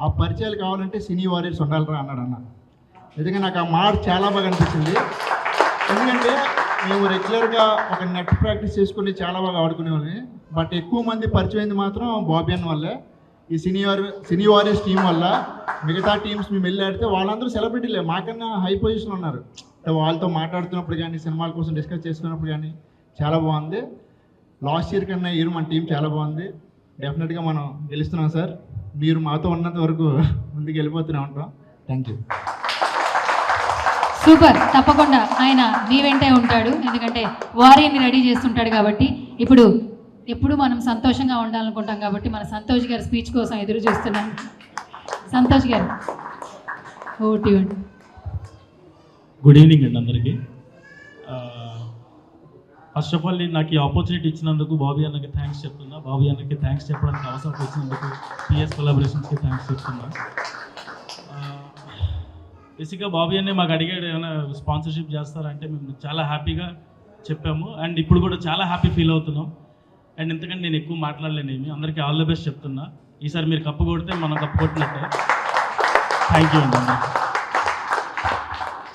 ఆ పరిచయాలు కావాలంటే సినీ వారియర్స్ ఉండాలిరా అన్నాడు అన్న. నిజంగా నాకు ఆ మాట చాలా బాగా అనిపించింది. ఎందుకంటే మేము రెగ్యులర్గా ఒక నెట్ ప్రాక్టీస్ చేసుకుని చాలా బాగా ఆడుకునేవాళ్ళని, బట్ ఎక్కువ మంది పరిచయం అయింది మాత్రం బాబీ అన్న వల్లే. ఈ సినీ వారియర్స్ టీం వల్ల మిగతా టీమ్స్ మేము వెళ్ళి ఆడితే వాళ్ళందరూ సెలబ్రిటీలే, మాకన్నా హై పొజిషన్ ఉన్నారు. వాళ్ళతో మాట్లాడుతున్నప్పుడు కానీ, సినిమాల కోసం డిస్కస్ చేసుకున్నప్పుడు కానీ చాలా బాగుంది. లాస్ట్ ఇయర్ కన్నా ఇయర్ మన టీం చాలా బాగుంది. డెఫినెట్గా మనం గెలుస్తున్నాం సార్. మీరు మాతో ఉన్నంత వరకు ముందుకు వెళ్ళిపోతూనే ఉంటాం. Thank you. సూపర్. తప్పకుండా ఆయన మీ వెంటే ఉంటాడు, ఎందుకంటే వారిని రెడీ చేస్తుంటాడు కాబట్టి. ఇప్పుడు ఎప్పుడు మనం సంతోషంగా ఉండాలనుకుంటాం కాబట్టి మన సంతోష్ గారి స్పీచ్ కోసం ఎదురు చూస్తున్నాం. సంతోష్ గారు ఓటీ అండి. గుడ్ ఈవినింగ్ అండి అందరికీ. ఫస్ట్ ఆఫ్ ఆల్ నాకు ఈ ఆపర్చునిటీ ఇచ్చినందుకు బాబీ అన్నకి థ్యాంక్స్ చెప్తున్నా. బాబీ అన్నకి థ్యాంక్స్ చెప్పడానికి అవసరం వచ్చినందుకు పిఎస్ కొలాబరేషన్స్కి థ్యాంక్స్ చెప్తున్నా. బేసిక్గా బాబీ అన్నే మాకు అడిగాడు ఏమైనా స్పాన్సర్షిప్ చేస్తారంటే మేము చాలా హ్యాపీగా చెప్పాము. అండ్ ఇప్పుడు కూడా చాలా హ్యాపీ ఫీల్ అవుతున్నాం. అండ్ ఎందుకంటే నేను ఎక్కువ మాట్లాడలేనేమి, అందరికీ ఆల్ ద బెస్ట్ చెప్తున్నా. ఈసారి మీరు కప్పు కొడితే మనం కప్పు కొట్టినట్టే. థ్యాంక్ యూ అండి.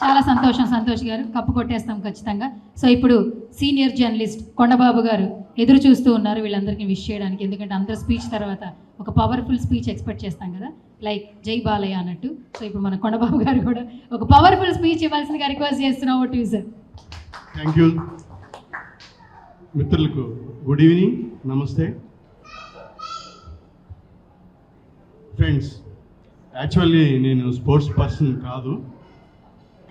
చాలా సంతోషం సంతోష్ గారు, కప్పు కొట్టేస్తాం ఖచ్చితంగా. సో ఇప్పుడు సీనియర్ జర్నలిస్ట్ కొండబాబు గారు ఎదురు చూస్తూ ఉన్నారు వీళ్ళందరికీ విష్ చేయడానికి. ఎందుకంటే అందరి స్పీచ్ తర్వాత ఒక పవర్ఫుల్ స్పీచ్ ఎక్స్పెక్ట్ చేస్తాం కదా, లైక్ జై బాలయ్య అన్నట్టు. సో ఇప్పుడు మన కొండబాబు గారు కూడా ఒక పవర్ఫుల్ స్పీచ్ ఇవ్వాల్సిందిగా రిక్వెస్ట్ చేస్తున్నాం. ఓ టు సార్. Thank you. మిత్రులకు గుడ్ ఈవినింగ్, నమస్తే. ఫ్రెండ్స్, యాక్చువల్లీ నేను స్పోర్ట్స్ పర్సన్ కాదు,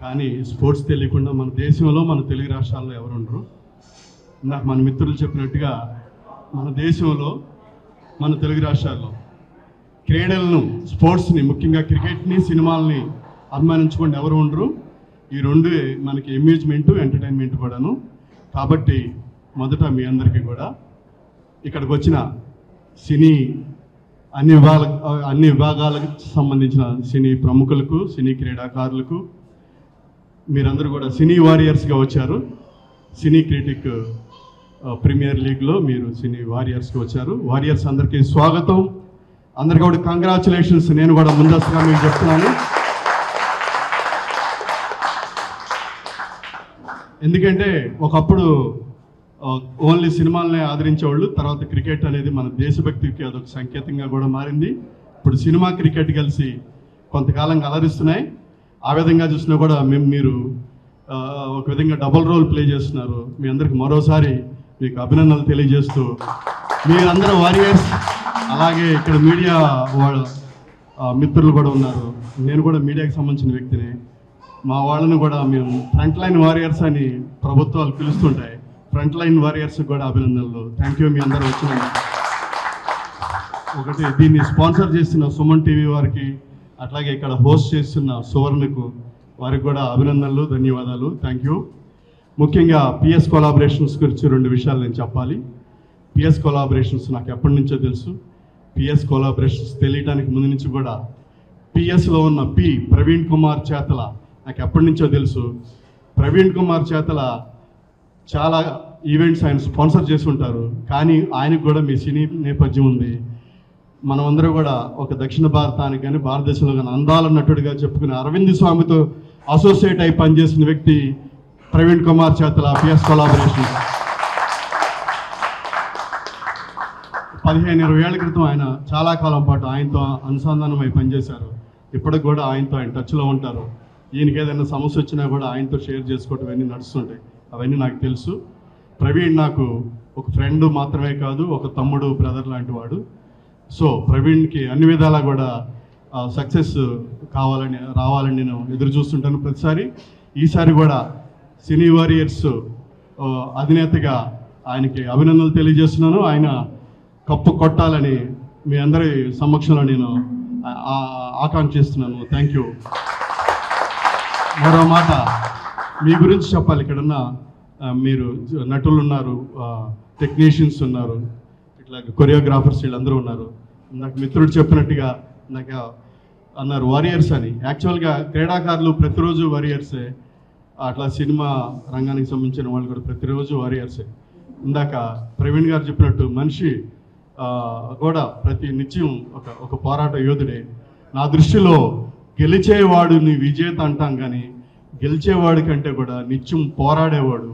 కానీ స్పోర్ట్స్ తెలియకుండా మన దేశంలో మన తెలుగు రాష్ట్రాల్లో ఎవరు ఉండరు. ఇందాక మన మిత్రులు చెప్పినట్టుగా మన దేశంలో మన తెలుగు రాష్ట్రాల్లో క్రీడలను, స్పోర్ట్స్ని, ముఖ్యంగా క్రికెట్ని, సినిమాలని అభిమానించుకుంటే ఎవరు ఉండరు. ఈ రెండు మనకి అమ్యూజ్మెంటు, ఎంటర్టైన్మెంట్ కూడాను. కాబట్టి మొదట మీ అందరికీ కూడా ఇక్కడికి వచ్చిన సినీ అన్ని విభాగాలకు సంబంధించిన సినీ ప్రముఖులకు, సినీ క్రీడాకారులకు, మీరందరూ కూడా సినీ వారియర్స్గా వచ్చారు. సినీ క్రిటిక్ ప్రీమియర్ లీగ్లో మీరు సినీ వారియర్స్గా వచ్చారు. వారియర్స్ అందరికీ స్వాగతం, అందరికీ కూడా కంగ్రాచులేషన్స్. నేను కూడా ముందస్తుగా మీకు చెప్తున్నాను. ఎందుకంటే ఒకప్పుడు ఓన్లీ సినిమాలనే ఆదరించేవాళ్ళు, తర్వాత క్రికెట్ అనేది మన దేశభక్తికి అదొక సంకేతంగా కూడా మారింది. ఇప్పుడు సినిమా, క్రికెట్ కలిసి కొంతకాలంగా అలరిస్తున్నాయి. ఆ విధంగా చూసినా కూడా మీరు ఒక విధంగా డబుల్ రోల్ ప్లే చేస్తున్నారు. మీ అందరికి మరోసారి మీకు అభినందనలు తెలియజేస్తూ, మీరందరూ వారియర్స్. అలాగే ఇక్కడ మీడియా మిత్రులు కూడా ఉన్నారు. నేను కూడా మీడియాకి సంబంధించిన వ్యక్తిని. మా వాళ్ళని కూడా మేము ఫ్రంట్ లైన్ వారియర్స్ అని ప్రభుత్వాలు పిలుస్తుంటాయి. ఫ్రంట్ లైన్ వారియర్స్కి కూడా అభినందనలు. థ్యాంక్ యూ మీ అందరూ వచ్చిన. ఒకటి, దీన్ని స్పాన్సర్ చేస్తున్న సుమన్ టీవీ వారికి, అట్లాగే ఇక్కడ హోస్ట్ చేస్తున్న సువర్ణకు, వారికి కూడా అభినందనలు, ధన్యవాదాలు. Thank you. ముఖ్యంగా పిఎస్ కొలాబరేషన్స్ గురించి 2 విషయాలు నేను చెప్పాలి. పిఎస్ కొలాబరేషన్స్ నాకు ఎప్పటి నుంచో తెలుసు. పిఎస్ కొలాబరేషన్స్ తెలియడానికి ముందు నుంచి కూడా పిఎస్లో ఉన్న ప్రవీణ్ కుమార్ చేతల నాకు ఎప్పటి నుంచో తెలుసు. ప్రవీణ్ కుమార్ చేతల చాలా ఈవెంట్స్ ఆయన స్పాన్సర్ చేసి ఉంటారు, కానీ ఆయనకు కూడా మీ సినీ నేపథ్యం ఉంది. మనమందరూ కూడా ఒక దక్షిణ భారతానికి కానీ భారతదేశంలో కానీ అందాల నటుడిగా చెప్పుకునే అరవింద్ స్వామితో అసోసియేట్ అయి పనిచేసిన వ్యక్తి ప్రవీణ్ కుమార్ చేతల. పిఎస్ కొలాబరేషన్ 15-20 ఏళ్ల క్రితం ఆయన చాలా కాలం పాటు ఆయనతో అనుసంధానమై పనిచేశారు. ఇప్పటికి కూడా ఆయనతో టచ్లో ఉంటారు. ఈయనకి ఏదైనా సమస్య వచ్చినా కూడా ఆయనతో షేర్ చేసుకోవటం అవన్నీ నడుస్తుంటాయి. అవన్నీ నాకు తెలుసు. ప్రవీణ్ నాకు ఒక ఫ్రెండ్ మాత్రమే కాదు, ఒక తమ్ముడు, బ్రదర్ లాంటి వాడు. సో ప్రవీణ్కి అన్ని విధాలా కూడా సక్సెస్ రావాలని నేను ఎదురు చూస్తుంటాను ప్రతిసారి. ఈసారి కూడా సినీ వారియర్స్ అధినేతగా ఆయనకి అభినందనలు తెలియజేస్తున్నాను. ఆయన కప్పు కొట్టాలని మీ అందరి సమక్షంలో నేను ఆకాంక్షిస్తున్నాను. Thank you. మరో మాట మీ గురించి చెప్పాలి. ఇక్కడున్న మీరు నటులు ఉన్నారు, టెక్నీషియన్స్ ఉన్నారు, ఇట్లా కొరియోగ్రాఫర్స్ వీళ్ళందరూ ఉన్నారు. నాకు మిత్రుడు చెప్పినట్టుగా నాకు అన్నారు వారియర్స్ అని. యాక్చువల్గా క్రీడాకారులు ప్రతిరోజు వారియర్సే, అట్లా సినిమా రంగానికి సంబంధించిన వాళ్ళు కూడా ప్రతిరోజు వారియర్సే. ఇందాక ప్రవీణ్ గారు చెప్పినట్టు మనిషి కూడా ప్రతి నిత్యం ఒక పోరాట యోధుడే. నా దృష్టిలో గెలిచేవాడు నీ విజేత అంటాం, కానీ గెలిచేవాడి కంటే కూడా నిత్యం పోరాడేవాడు,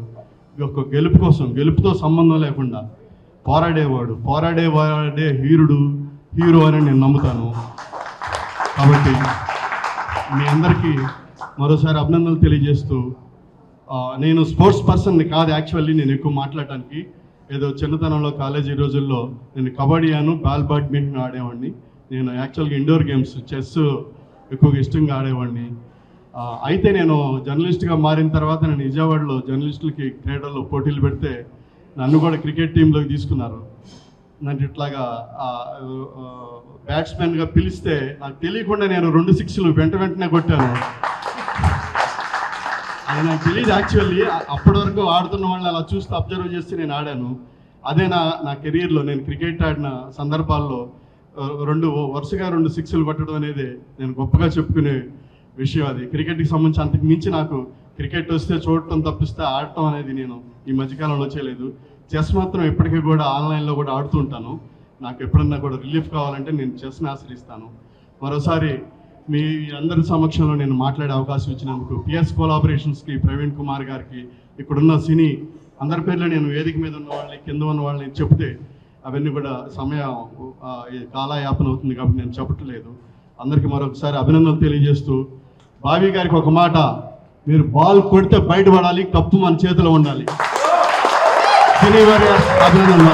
ఒక గెలుపు కోసం, గెలుపుతో సంబంధం లేకుండా పోరాడేవాడే హీరో అని నేను నమ్ముతాను. కాబట్టి మీ అందరికీ మరోసారి అభినందనలు తెలియజేస్తూ, నేను స్పోర్ట్స్ పర్సన్ని కాదు యాక్చువల్లీ. నేను ఎక్కువ మాట్లాడటానికి ఏదో చిన్నతనంలో కాలేజీ రోజుల్లో నేను కబడ్డీ బ్యాడ్మింటన్ ఆడేవాడిని. నేను యాక్చువల్గా ఇండోర్ గేమ్స్, చెస్ ఎక్కువగా ఇష్టంగా ఆడేవాడిని. అయితే నేను జర్నలిస్ట్గా మారిన తర్వాత నేను విజయవాడలో జర్నలిస్టులకి క్రీడల్లో పోటీలు పెడితే నన్ను కూడా క్రికెట్ టీంలోకి తీసుకున్నారు. నన్ను ఇట్లాగా బ్యాట్స్మెన్గా పిలిస్తే నాకు తెలియకుండా నేను 2 6లు వెంటనే కొట్టాను. నాకు తెలియదు యాక్చువల్లీ. అప్పటి వరకు ఆడుతున్న వాళ్ళని అలా చూస్తూ అబ్జర్వ్ చేస్తే నేను ఆడాను. అదే నా కెరీర్లో నేను క్రికెట్ ఆడిన సందర్భాల్లో వరుసగా 2 సిక్స్లు పట్టడం అనేది నేను గొప్పగా చెప్పుకునే విషయం. అది క్రికెట్కి సంబంధించి అంతకు మించి నాకు క్రికెట్ వస్తే చూడటం తప్పిస్తే ఆడటం అనేది నేను ఈ మధ్యకాలంలో చేయలేదు. చెస్ మాత్రం ఎప్పటికీ కూడా ఆన్లైన్లో కూడా ఆడుతూ ఉంటాను. నాకు ఎప్పుడన్నా కూడా రిలీఫ్ కావాలంటే నేను చెస్ని ఆశ్రయిస్తాను. మరోసారి మీ అందరి సమక్షంలో నేను మాట్లాడే అవకాశం ఇచ్చినందుకు పిఎస్ కొలాబరేషన్స్కి, ప్రవీణ్ కుమార్ గారికి, ఇక్కడున్న సినీ అందరి పేర్లు నేను వేదిక మీద ఉన్న వాళ్ళని, కింద ఉన్న వాళ్ళని చెప్తే అవన్నీ కూడా సమయం కాలయాపన అవుతుంది కాబట్టి నేను చెప్పట్లేదు. అందరికీ మరొకసారి అభినందనలు తెలియజేస్తూ, బావి గారికి ఒక మాట, మీరు బాల్ కొడితే బయటపడాలి, కప్పు మన చేతిలో ఉండాలి. సినీ వారి అభినందనలు.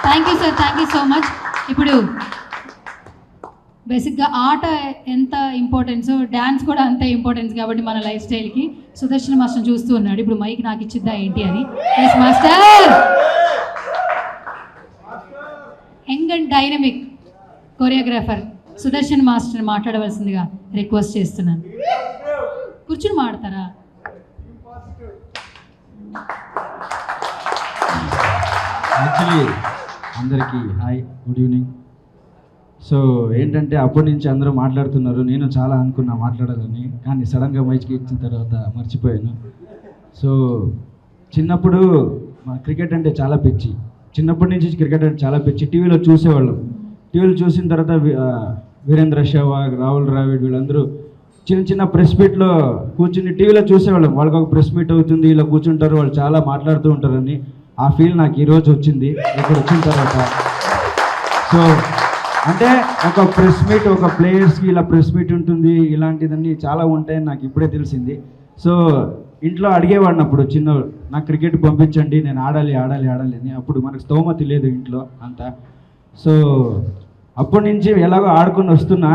Thank you sir, thank you so much. ఇప్పుడు బేసిక్గా ఆట ఎంత ఇంపార్టెన్స్, డ్యాన్స్ కూడా అంత ఇంపార్టెన్స్ కాబట్టి మన లైఫ్ స్టైల్కి. సుదర్శన్ మాస్టర్ చూస్తూ ఉన్నాడు, ఇప్పుడు మైక్ నాకు ఇచ్చిద్దా ఏంటి అని. Yes master. Young and dynamic choreographer Sudarshan master మాట్లాడవలసిందిగా రిక్వెస్ట్ చేస్తున్నాను. కూర్చుని మాడతారా? యాక్చువల్లీ అందరికీ హాయ్, గుడ్ ఈవినింగ్. సో ఏంటంటే అప్పటి నుంచి అందరూ మాట్లాడుతున్నారు, నేను చాలా అనుకున్నా మాట్లాడాలని, కానీ సడన్గా మైక్కి ఇచ్చిన తర్వాత మర్చిపోయాను. సో చిన్నప్పుడు మా క్రికెట్ అంటే చాలా పిచ్చి, చిన్నప్పటి నుంచి క్రికెట్ అంటే చాలా పిచ్చి. టీవీలో చూసేవాళ్ళం. టీవీలో చూసిన తర్వాత వీరేంద్ర సెహ్వాగ్, రాహుల్ ద్రావిడ్ వీళ్ళందరూ చిన్న చిన్న ప్రెస్ మీట్లో కూర్చుని టీవీలో చూసేవాళ్ళం. వాళ్ళకి ఒక ప్రెస్ మీట్ అవుతుంది, ఇలా కూర్చుంటారు, వాళ్ళు చాలా మాట్లాడుతూ ఉంటారని. ఆ ఫీల్ నాకు ఈరోజు వచ్చింది ఇక్కడ వచ్చిన తర్వాత. సో అంటే ఒక ప్రెస్ మీట్, ఒక ప్లేయర్స్కి ఇలా ప్రెస్ మీట్ ఉంటుంది, ఇలాంటిదన్నీ చాలా ఉంటాయని నాకు ఇప్పుడే తెలిసింది. సో ఇంట్లో అడిగేవాడిని అప్పుడు చిన్న, నాకు క్రికెట్ పంపించండి, నేను ఆడాలి ఆడాలి ఆడాలి అని. అప్పుడు మనకు స్తోమత లేదు ఇంట్లో అంతా. సో అప్పటి నుంచి ఎలాగో ఆడుకొని వస్తున్నా.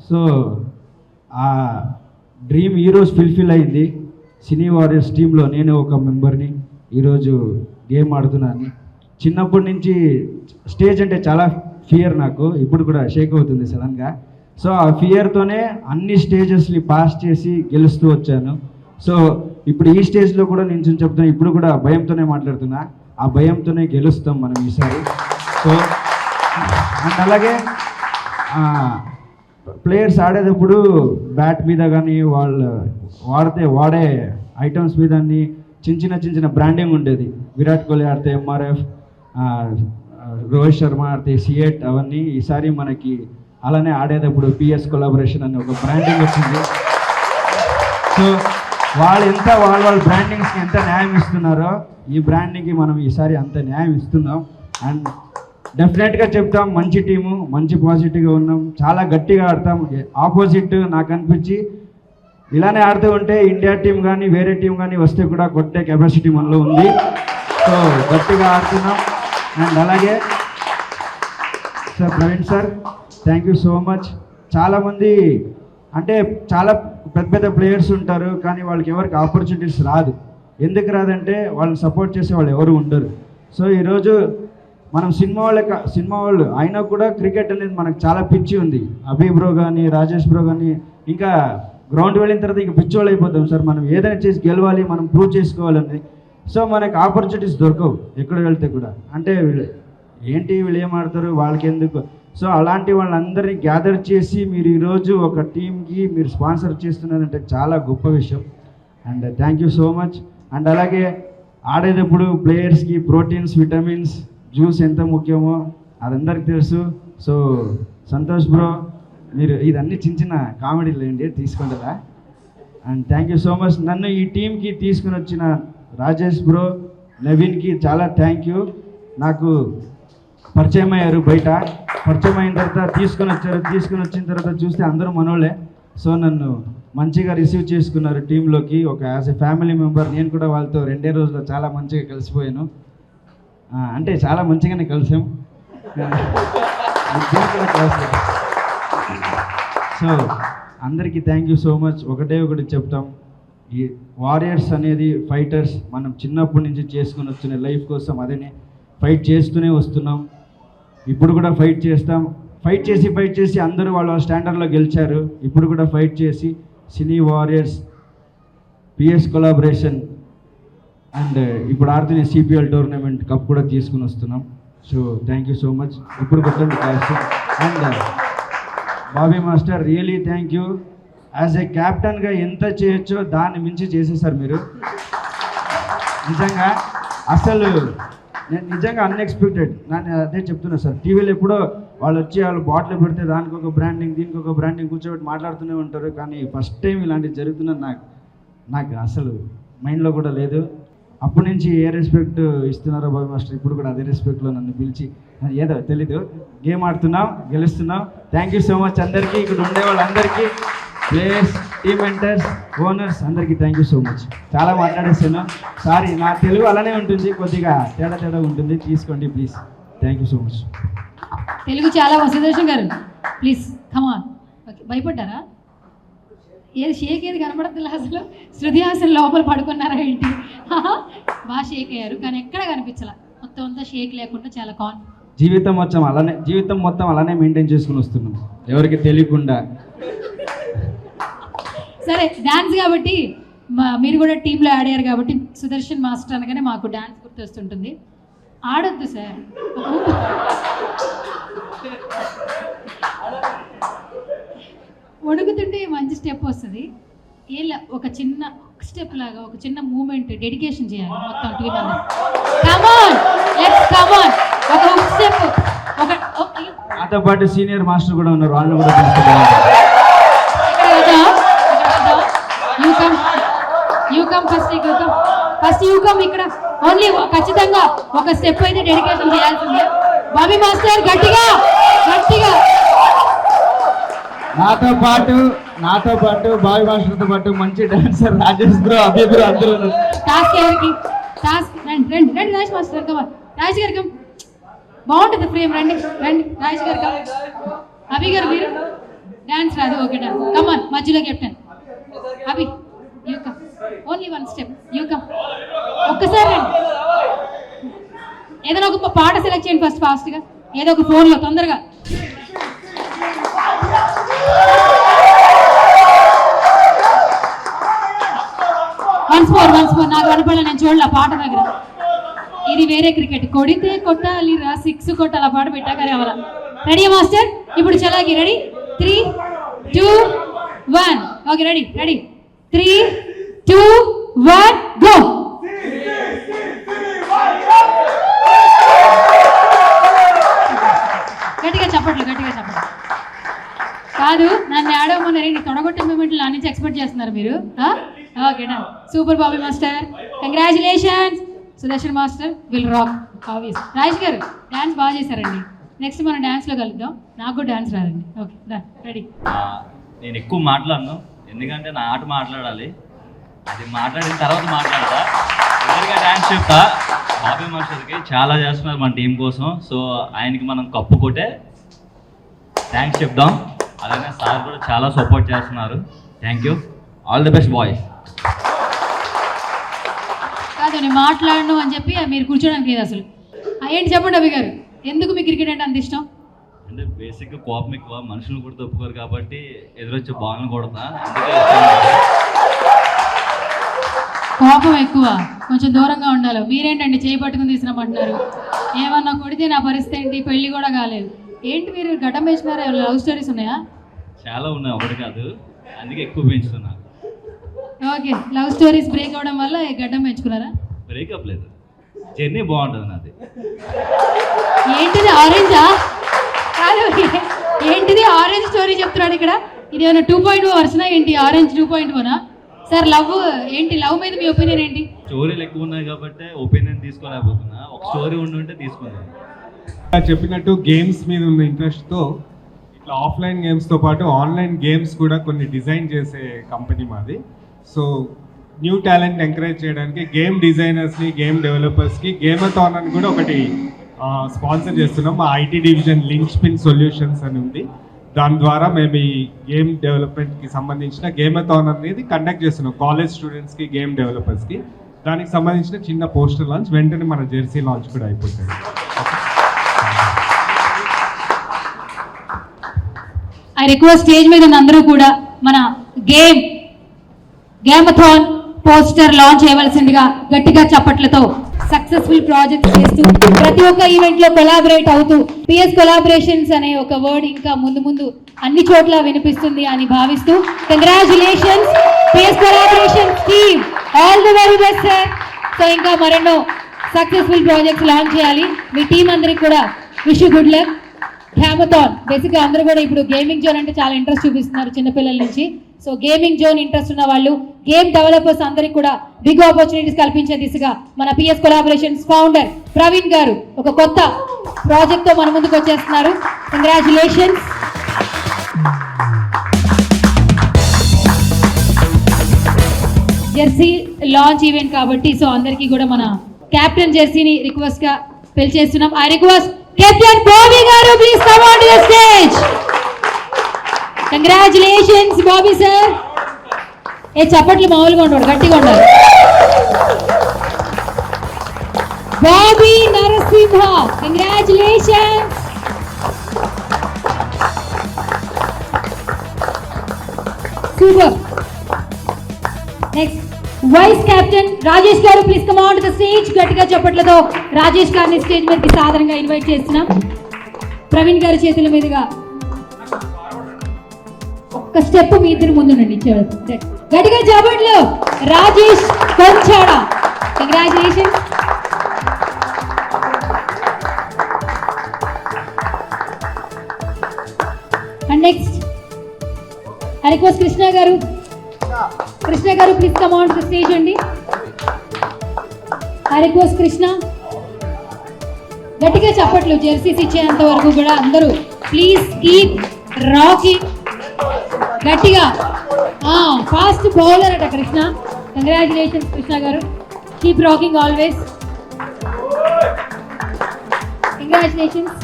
సో ఆ డ్రీమ్ ఈరోజు ఫుల్ఫిల్ అయింది. సినీ వారియర్స్ టీంలో నేను ఒక మెంబర్ని, ఈరోజు గేమ్ ఆడుతున్నాను. చిన్నప్పటి నుంచి స్టేజ్ అంటే చాలా ఫియర్ నాకు, ఇప్పుడు కూడా షేక్ అవుతుంది సడన్గా. సో ఆ ఫియర్తోనే అన్ని స్టేజెస్ని పాస్ చేసి గెలుస్తూ వచ్చాను. సో ఇప్పుడు ఈ స్టేజ్లో కూడా నేను చెప్తున్నా, ఇప్పుడు కూడా భయంతోనే మాట్లాడుతున్నా, ఆ భయంతోనే గెలుస్తాం మనం ఈసారి. సో అండ్ అలాగే ప్లేయర్స్ ఆడేటప్పుడు బ్యాట్ మీద కానీ వాళ్ళు వాడే ఐటమ్స్ మీద చిన్న చిన్న బ్రాండింగ్ ఉండేది. విరాట్ కోహ్లీ ఆడితే ఎంఆర్ఎఫ్, రోహిత్ శర్మ ఆడితే సిఎట్, అవన్నీ ఈసారి మనకి అలానే ఆడేటప్పుడు పిఎస్ కొలాబరేషన్ అని ఒక బ్రాండింగ్ వచ్చింది. సో వాళ్ళ బ్రాండింగ్స్కి ఎంత న్యాయం ఇస్తున్నారో ఈ బ్రాండింగ్కి మనం ఈసారి అంత న్యాయం ఇస్తున్నాం. అండ్ డెఫినెట్గా చెప్తాం, మంచి టీము, మంచి పాజిటివ్గా ఉన్నాం, చాలా గట్టిగా ఆడతాం. ఆపోజిట్ నాకు అనిపించి ఇలానే ఆడుతూ ఉంటే ఇండియా టీం కానీ వేరే టీం కానీ వస్తే కూడా కొట్టే కెపాసిటీ మనలో ఉంది. సో గట్టిగా ఆడుతున్నాం. అండ్ అలాగే sir Praveen sir, thank you so much. చాలామంది అంటే చాలా పెద్ద పెద్ద ప్లేయర్స్ ఉంటారు, కానీ వాళ్ళకి ఎవరికి ఆపర్చునిటీస్ రాదు. ఎందుకు రాదంటే వాళ్ళని సపోర్ట్ చేసే వాళ్ళు ఎవరు ఉండరు. సో ఈరోజు మనం సినిమా వాళ్ళు అయినా కూడా క్రికెట్ అనేది మనకు చాలా పిచ్చి ఉంది. అభి బ్రో కానీ, రాజేష్ బ్రో కానీ, ఇంకా గ్రౌండ్ వెళ్ళిన తర్వాత ఇంకా పిచ్చి వాళ్ళు అయిపోతాం సార్. మనం ఏదైనా చేసి గెలవాలి, మనం ప్రూవ్ చేసుకోవాలని. సో మనకు ఆపర్చునిటీస్ దొరకవు ఎక్కడ వెళ్తే కూడా. అంటే వీళ్ళు ఏం ఆడతారు, వాళ్ళకి ఎందుకు. సో అలాంటి వాళ్ళందరినీ గ్యాదర్ చేసి మీరు ఈరోజు ఒక టీంకి మీరు స్పాన్సర్ చేస్తున్నారంటే చాలా గొప్ప విషయం. And thank you so much. And అలాగే ఆడేటప్పుడు ప్లేయర్స్కి ప్రోటీన్స్, విటమిన్స్, జ్యూస్ ఎంత ముఖ్యమో అదందరికి తెలుసు. సో సంతోష్ బ్రో, మీరు ఇదన్నీ చిన్న కామెడీలు ఏంటి తీసుకుంటారా. And thank you so much. నన్ను ఈ టీంకి తీసుకుని వచ్చిన రాజేష్ బ్రో, నవీన్కి చాలా థ్యాంక్ యూ. నాకు పరిచయం అయ్యారు, బయట పరిచయం అయిన తర్వాత తీసుకొని వచ్చిన తర్వాత చూస్తే అందరూ మనోళ్ళే. సో నన్ను మంచిగా రిసీవ్ చేసుకున్నారు టీంలోకి, ఒక యాజ్ ఎ ఫ్యామిలీ మెంబర్. నేను కూడా వాళ్ళతో 2 రోజుల్లో చాలా మంచిగా కలిసిపోయాను. అంటే చాలా మంచిగానే కలిసాం. సో అందరికీ థ్యాంక్ యూ సో మచ్. ఒకటి చెప్తాం, ఈ వారియర్స్ అనేది ఫైటర్స్. మనం చిన్నప్పటి నుంచి చేసుకుని వచ్చిన లైఫ్ కోసం అదేనే ఫైట్ చేస్తూనే వస్తున్నాం. ఇప్పుడు కూడా ఫైట్ చేస్తాం. ఫైట్ చేసి అందరూ వాళ్ళ స్టాండర్డ్లో గెలిచారు. ఇప్పుడు కూడా ఫైట్ చేసి cine warriors PS collaboration and ఇప్పుడు ఆడుతున్న సిపిఎల్ టోర్నమెంట్ కప్ కూడా తీసుకుని వస్తున్నాం. So thank you so much. ఇప్పుడు కొట్టండి class. And Bobby master really thank you. As a క్యాప్టెన్గా ఎంత చేయొచ్చో దాన్ని మించి చేసేసారు మీరు. నిజంగా అసలు నేను నిజంగా అన్ఎక్స్పెక్టెడ్. నేను అదే చెప్తున్నా సార్, టీవీలో ఎప్పుడో వాళ్ళు వచ్చి వాళ్ళు బాటిల్ పెడితే దానికి ఒక బ్రాండింగ్ దీనికి ఒక బ్రాండింగ్ కూర్చోబెట్టి మాట్లాడుతూనే ఉంటారు. కానీ ఫస్ట్ టైం ఇలాంటివి జరుగుతున్నది నాకు అసలు మైండ్లో కూడా లేదు. అప్పటి నుంచి ఏ రెస్పెక్ట్ ఇస్తున్నారో బాబీ మాస్టర్ ఇప్పుడు కూడా అదే రెస్పెక్ట్లో నన్ను పిలిచి ఏదో తెలీదు గేమ్ ఆడుతున్నాం, గెలుస్తున్నాం. థ్యాంక్ యూ సో మచ్ అందరికీ, ఇక్కడ ఉండే వాళ్ళందరికీ, ప్లేయర్స్, టీమ్ మెంటర్స్, ఓనర్స్ అందరికీ థ్యాంక్ యూ సో మచ్. చాలా మాట్లాడేస్తాను, సారీ నా తెలుగు అలానే ఉంటుంది, కొద్దిగా తేడా ఉంటుంది, తీసుకోండి please. Thank you so much. Telugu చాలా సుదర్శన్ గారు ప్లీజ్ కమాన్. ఓకే, భయపడ్డారా? ఏది షేక్ ఏది కనపడద్దు అసలు. శృతి హాసన్ లోపల పడుకున్నారా ఏంటి? బాగా షేక్ అయ్యారు, కానీ ఎక్కడ కనిపించాల. మొత్తం అంతా షేక్ లేకుండా చాలా జీవితం మొత్తం అలానే మెయింటైన్ చేసుకుని వస్తున్నాం, ఎవరికి తెలియకుండా. సరే, డాన్స్ కాబట్టి మీరు కూడా టీంలో యాడ్ అయ్యారు కాబట్టి సుదర్శన్ మాస్టర్ అనగానే మాకు డాన్స్ గుర్తొస్తుంటుంది. ఆడొద్దు సార్, వణుకుతుంటే మంచి స్టెప్ వస్తుంది. ఒక చిన్న స్టెప్ లాగా ఒక చిన్న మూమెంట్ డెడికేషన్ చేయాలి మొత్తం టీం అందరూ. కమాన్, లెట్స్ కమాన్. ఒక హుక్ స్టెప్, నాతో పాటు సీనియర్ మాస్టర్ కూడా ఉన్నారు, వాళ్ళని కూడా తీసుకుంటారు. ఫస్ట్ యూ కమ్ ఇక్కడ. ఓన్లీ ఖచ్చితంగా ఒక స్టెప్ అయితే డెడికేషన్ చేయాల్సిందే. బాబీ మాస్టర్ గట్టిగా. నాతో పాటు బాబీ మాస్టర్తో పాటు మంచి డాన్సర్ రాజేష్ బ్రో, అభి బ్రో అందరూ. టాస్క్ ఎవరికి? టాస్క్ రండి రాజేష్ మాస్టర్ కమ్. రాజేష్ గారు కమ్, బాగుంటుంది ఫ్రేమ్. రండి రాజేష్ గారు కమ్. అభి గారు మీరు డాన్స్ రాదు, ఓకే డా కమాన్. మధ్యలో captain Abhi, you come. Only one step, you come. ఒక్కసారి రండి. ఏదైనా ఒక పాట సెలెక్ట్ చేయండి ఫాస్ట్గా, ఏదో ఒక ఫోన్లో తొందరగా. వన్స్ మోర్ నాకు కనపడలే, నేను చూడలే పాట దగ్గర. ఇది వేరే క్రికెట్, కొడితే కొట్టాలి రా, 6 కొట్టాలి, ఆ పాట పెట్టాక రావాలా. Ready master? ఇప్పుడు చలాకి. రెడీ? 3, 2, 1. Okay, ready 3, 2, 1 go. గట్టిగా చెప్పట్లు. కాదు, నన్ను ఆడమని తొడగొట్టే మూమెంట్లు నా నుంచి ఎక్స్పెక్ట్ చేస్తున్నారు మీరు. ఓకేనా, super Bobby master, congratulations. Sudarshan master will rock obvious. Rajesh గారు డాన్స్ బాగా చేశారండి. నెక్స్ట్ మనం డాన్స్లో కలుద్దాం. నాకు కూడా డాన్స్ రాదండి. Okay, ready. నేను ఎక్కువ మాట్లాడను, ఎందుకంటే నా ఆట మాట్లాడాలి. అది మాట్లాడిన తర్వాత మాట్లాడతా. ఎవరిగా డాన్స్ చెప్తా. బాబీ మాస్టర్కి చాలా చేస్తున్నారు మన టీం కోసం. సో ఆయనకి మనం కప్పు కొట్టే థ్యాంక్స్ చెప్దాం. అలాగే సార్ కూడా చాలా సపోర్ట్ చేస్తున్నారు. Thank you, all the best boys. కాదు, నేను మాట్లాడను అని చెప్పి మీరు కూర్చోడానికి లేదు అసలు. ఏంటి చెప్పండి అభి గారు, ఎందుకు మీకు క్రికెట్ అంటే అంత ఇష్టం? అంటే బేసిక్గా కోపం ఎక్కువ, మనుషులు కూడా తప్పుకోరు కాబట్టి ఎదురొచ్చే బాల్ని కొడతా. కోపం ఎక్కువ, కొంచెం దూరంగా ఉండాలి. మీరేంటండి చేయి పట్టుకుని తీసుకురమ్మంటున్నారు? ఏమన్నా కొడితే నా పరిస్థితి ఏంటి? పెళ్లి కూడా కాలేదు. ఏంటి మీరు గడ్డం వేసినారా? లవ్ స్టోరీస్ ఉన్నాయా? చాలా ఉన్నాయి, ఒకటి కాదు, అందుకే ఎక్కువ పెంచుతున్నా. ఓకే, లవ్ స్టోరీస్ బ్రేక్ అవడం వల్ల గడ్డం పెంచుకున్నారా? బ్రేకప్ లేదు, జర్నీ బాగుంటుంది నాది. ఏంటిది ఆరెంజా? కాదు, ఏంటిది ఆరెంజ్ స్టోరీ చెప్తున్నాడు ఇక్కడ. ఇది ఏమైనా 2.0 వర్షనా ఏంటి? ఆరెంజ్ 2.0నా? సార్ లవ్ ఏంటి? లవ్ మీద మీ ఒపీనియన్ ఏంటి? స్టోరీలు ఎక్కువ ఉన్నాయి కాబట్టి ఒపీనియన్ తీసుకోలేకపోతున్నా. ఒక స్టోరీ ఉంటే తీసుకున్నాను. చెప్పినట్టు గేమ్స్ మీద ఉన్న ఇంట్రెస్ట్తో ఇట్లా ఆఫ్లైన్ గేమ్స్తో పాటు ఆన్లైన్ గేమ్స్ కూడా కొన్ని డిజైన్ చేసే కంపెనీ మాది. సో న్యూ టాలెంట్ ఎంకరేజ్ చేయడానికి గేమ్ డిజైనర్స్ని, గేమ్ డెవలపర్స్కి గేమథాన్ అని కూడా ఒకటి స్పాన్సర్ చేస్తున్నాం. మా IT division link spin solutions అని ఉంది. దాని ద్వారా మేము ఈ గేమ్ డెవలప్మెంట్కి సంబంధించిన గేమథాన్ అనేది కండక్ట్ చేస్తున్నాం కాలేజ్ స్టూడెంట్స్కి, గేమ్ డెవలపర్స్కి. దానికి సంబంధించిన చిన్న పోస్టర్ లాంచ్, వెంటనే మన జెర్సీ లాంచ్ కూడా అయిపోతుంది. ఐ రిక్వెస్ట్ స్టేజ్ మీద ఉన్న అందరూ కూడా మన గేమథాన్ పోస్టర్ లాంచ్ చేయవలసిందిగా గట్టిగా చప్పట్లతో సక్సెస్ఫుల్ ప్రాజెక్ట్స్ చేస్తూ ప్రతి ఒక్క ఈవెంట్ లో కొలాబరేట్ అవుతూ పిఎస్ కొలాబరేషన్స్ అనే ఒక వర్డ్ ఇంకా ముందు ముందు అన్ని చోట్ల వినిపిస్తుంది అని భావిస్తూ congratulations PS collaborations team, all the very best sir. So ఇంకా మరెన్నో సక్సెస్ఫుల్ ప్రాజెక్ట్స్ లాంచ్ చేయాలి. మీ టీం అందరికి కూడా విష్ గుడ్ లక్. హ్యామథాన్ బేసిక్గా అందరూ కూడా ఇప్పుడు గేమింగ్ జోన్ అంటే చాలా ఇంట్రెస్ట్ చూపిస్తున్నారు చిన్నపిల్లల నుంచి. సో గేమింగ్ జోన్ ఇంట్రెస్ట్ ఉన్న వాళ్ళు, గేమ్ డెవలపర్స్ అందరికి కూడా బిగ్ ఆపర్చునిటీస్ కల్పించే దిశగా మన పిఎస్ కొలాబరేషన్స్ ఫౌండర్ ప్రవీణ్ గారు ఒక కొత్త ప్రాజెక్ట్ తో మన ముందుకు వచ్చేస్తున్నారు. కంగ్రాచులేషన్స్. జెర్సీ లాంచ్ ఈవెంట్ కాబట్టి సో అందరికీ కూడా మన కెప్టెన్ జెర్సీని రిక్వెస్ట్ గా పిలిచేస్తున్నాం. ఐ రిక్వెస్ట్ కెప్టెన్ బాబీ గారు, please come on to the stage. Congratulations Bobby sir. ఏ చప్పట్లు మామూలుగా ఉండవు, గట్టిగా ఉండాలి. Bobby Narasimha, congratulations. Super. Next vice captain Rajesh గారు, please come on to the stage. గట్టిగా చప్పట్లతో రాజేష్ గారిని స్టేజ్ మీదకి సాధారణంగా ఇన్వైట్ చేస్తున్నాం. ప్రవీణ్ గారి చేతుల మీదుగా ఒక్క స్టెప్ మీ ఇద్దరు ముందుండండి. గట్టిగా చప్పట్లు Rajesh Konchada, congratulations. And next I request Krishna గారు, please come on to the stage అండి. I request Krishna. గట్టిగా చప్పట్లు జెర్సీస్ ఇచ్చేంత వరకు కూడా అందరూ ప్లీజ్ కీప్ రాకింగ్. గట్టిగా ఫాస్ట్ బౌలర్ అట కృష్ణ. కంగ్రాచులేషన్స్ కృష్ణ గారు, కీప్ రాకింగ్ ఆల్వేస్. కంగ్రాచులేషన్స్.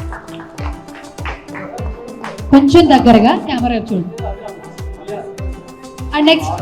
కొంచెం దగ్గరగా కెమెరా చూడండి. And next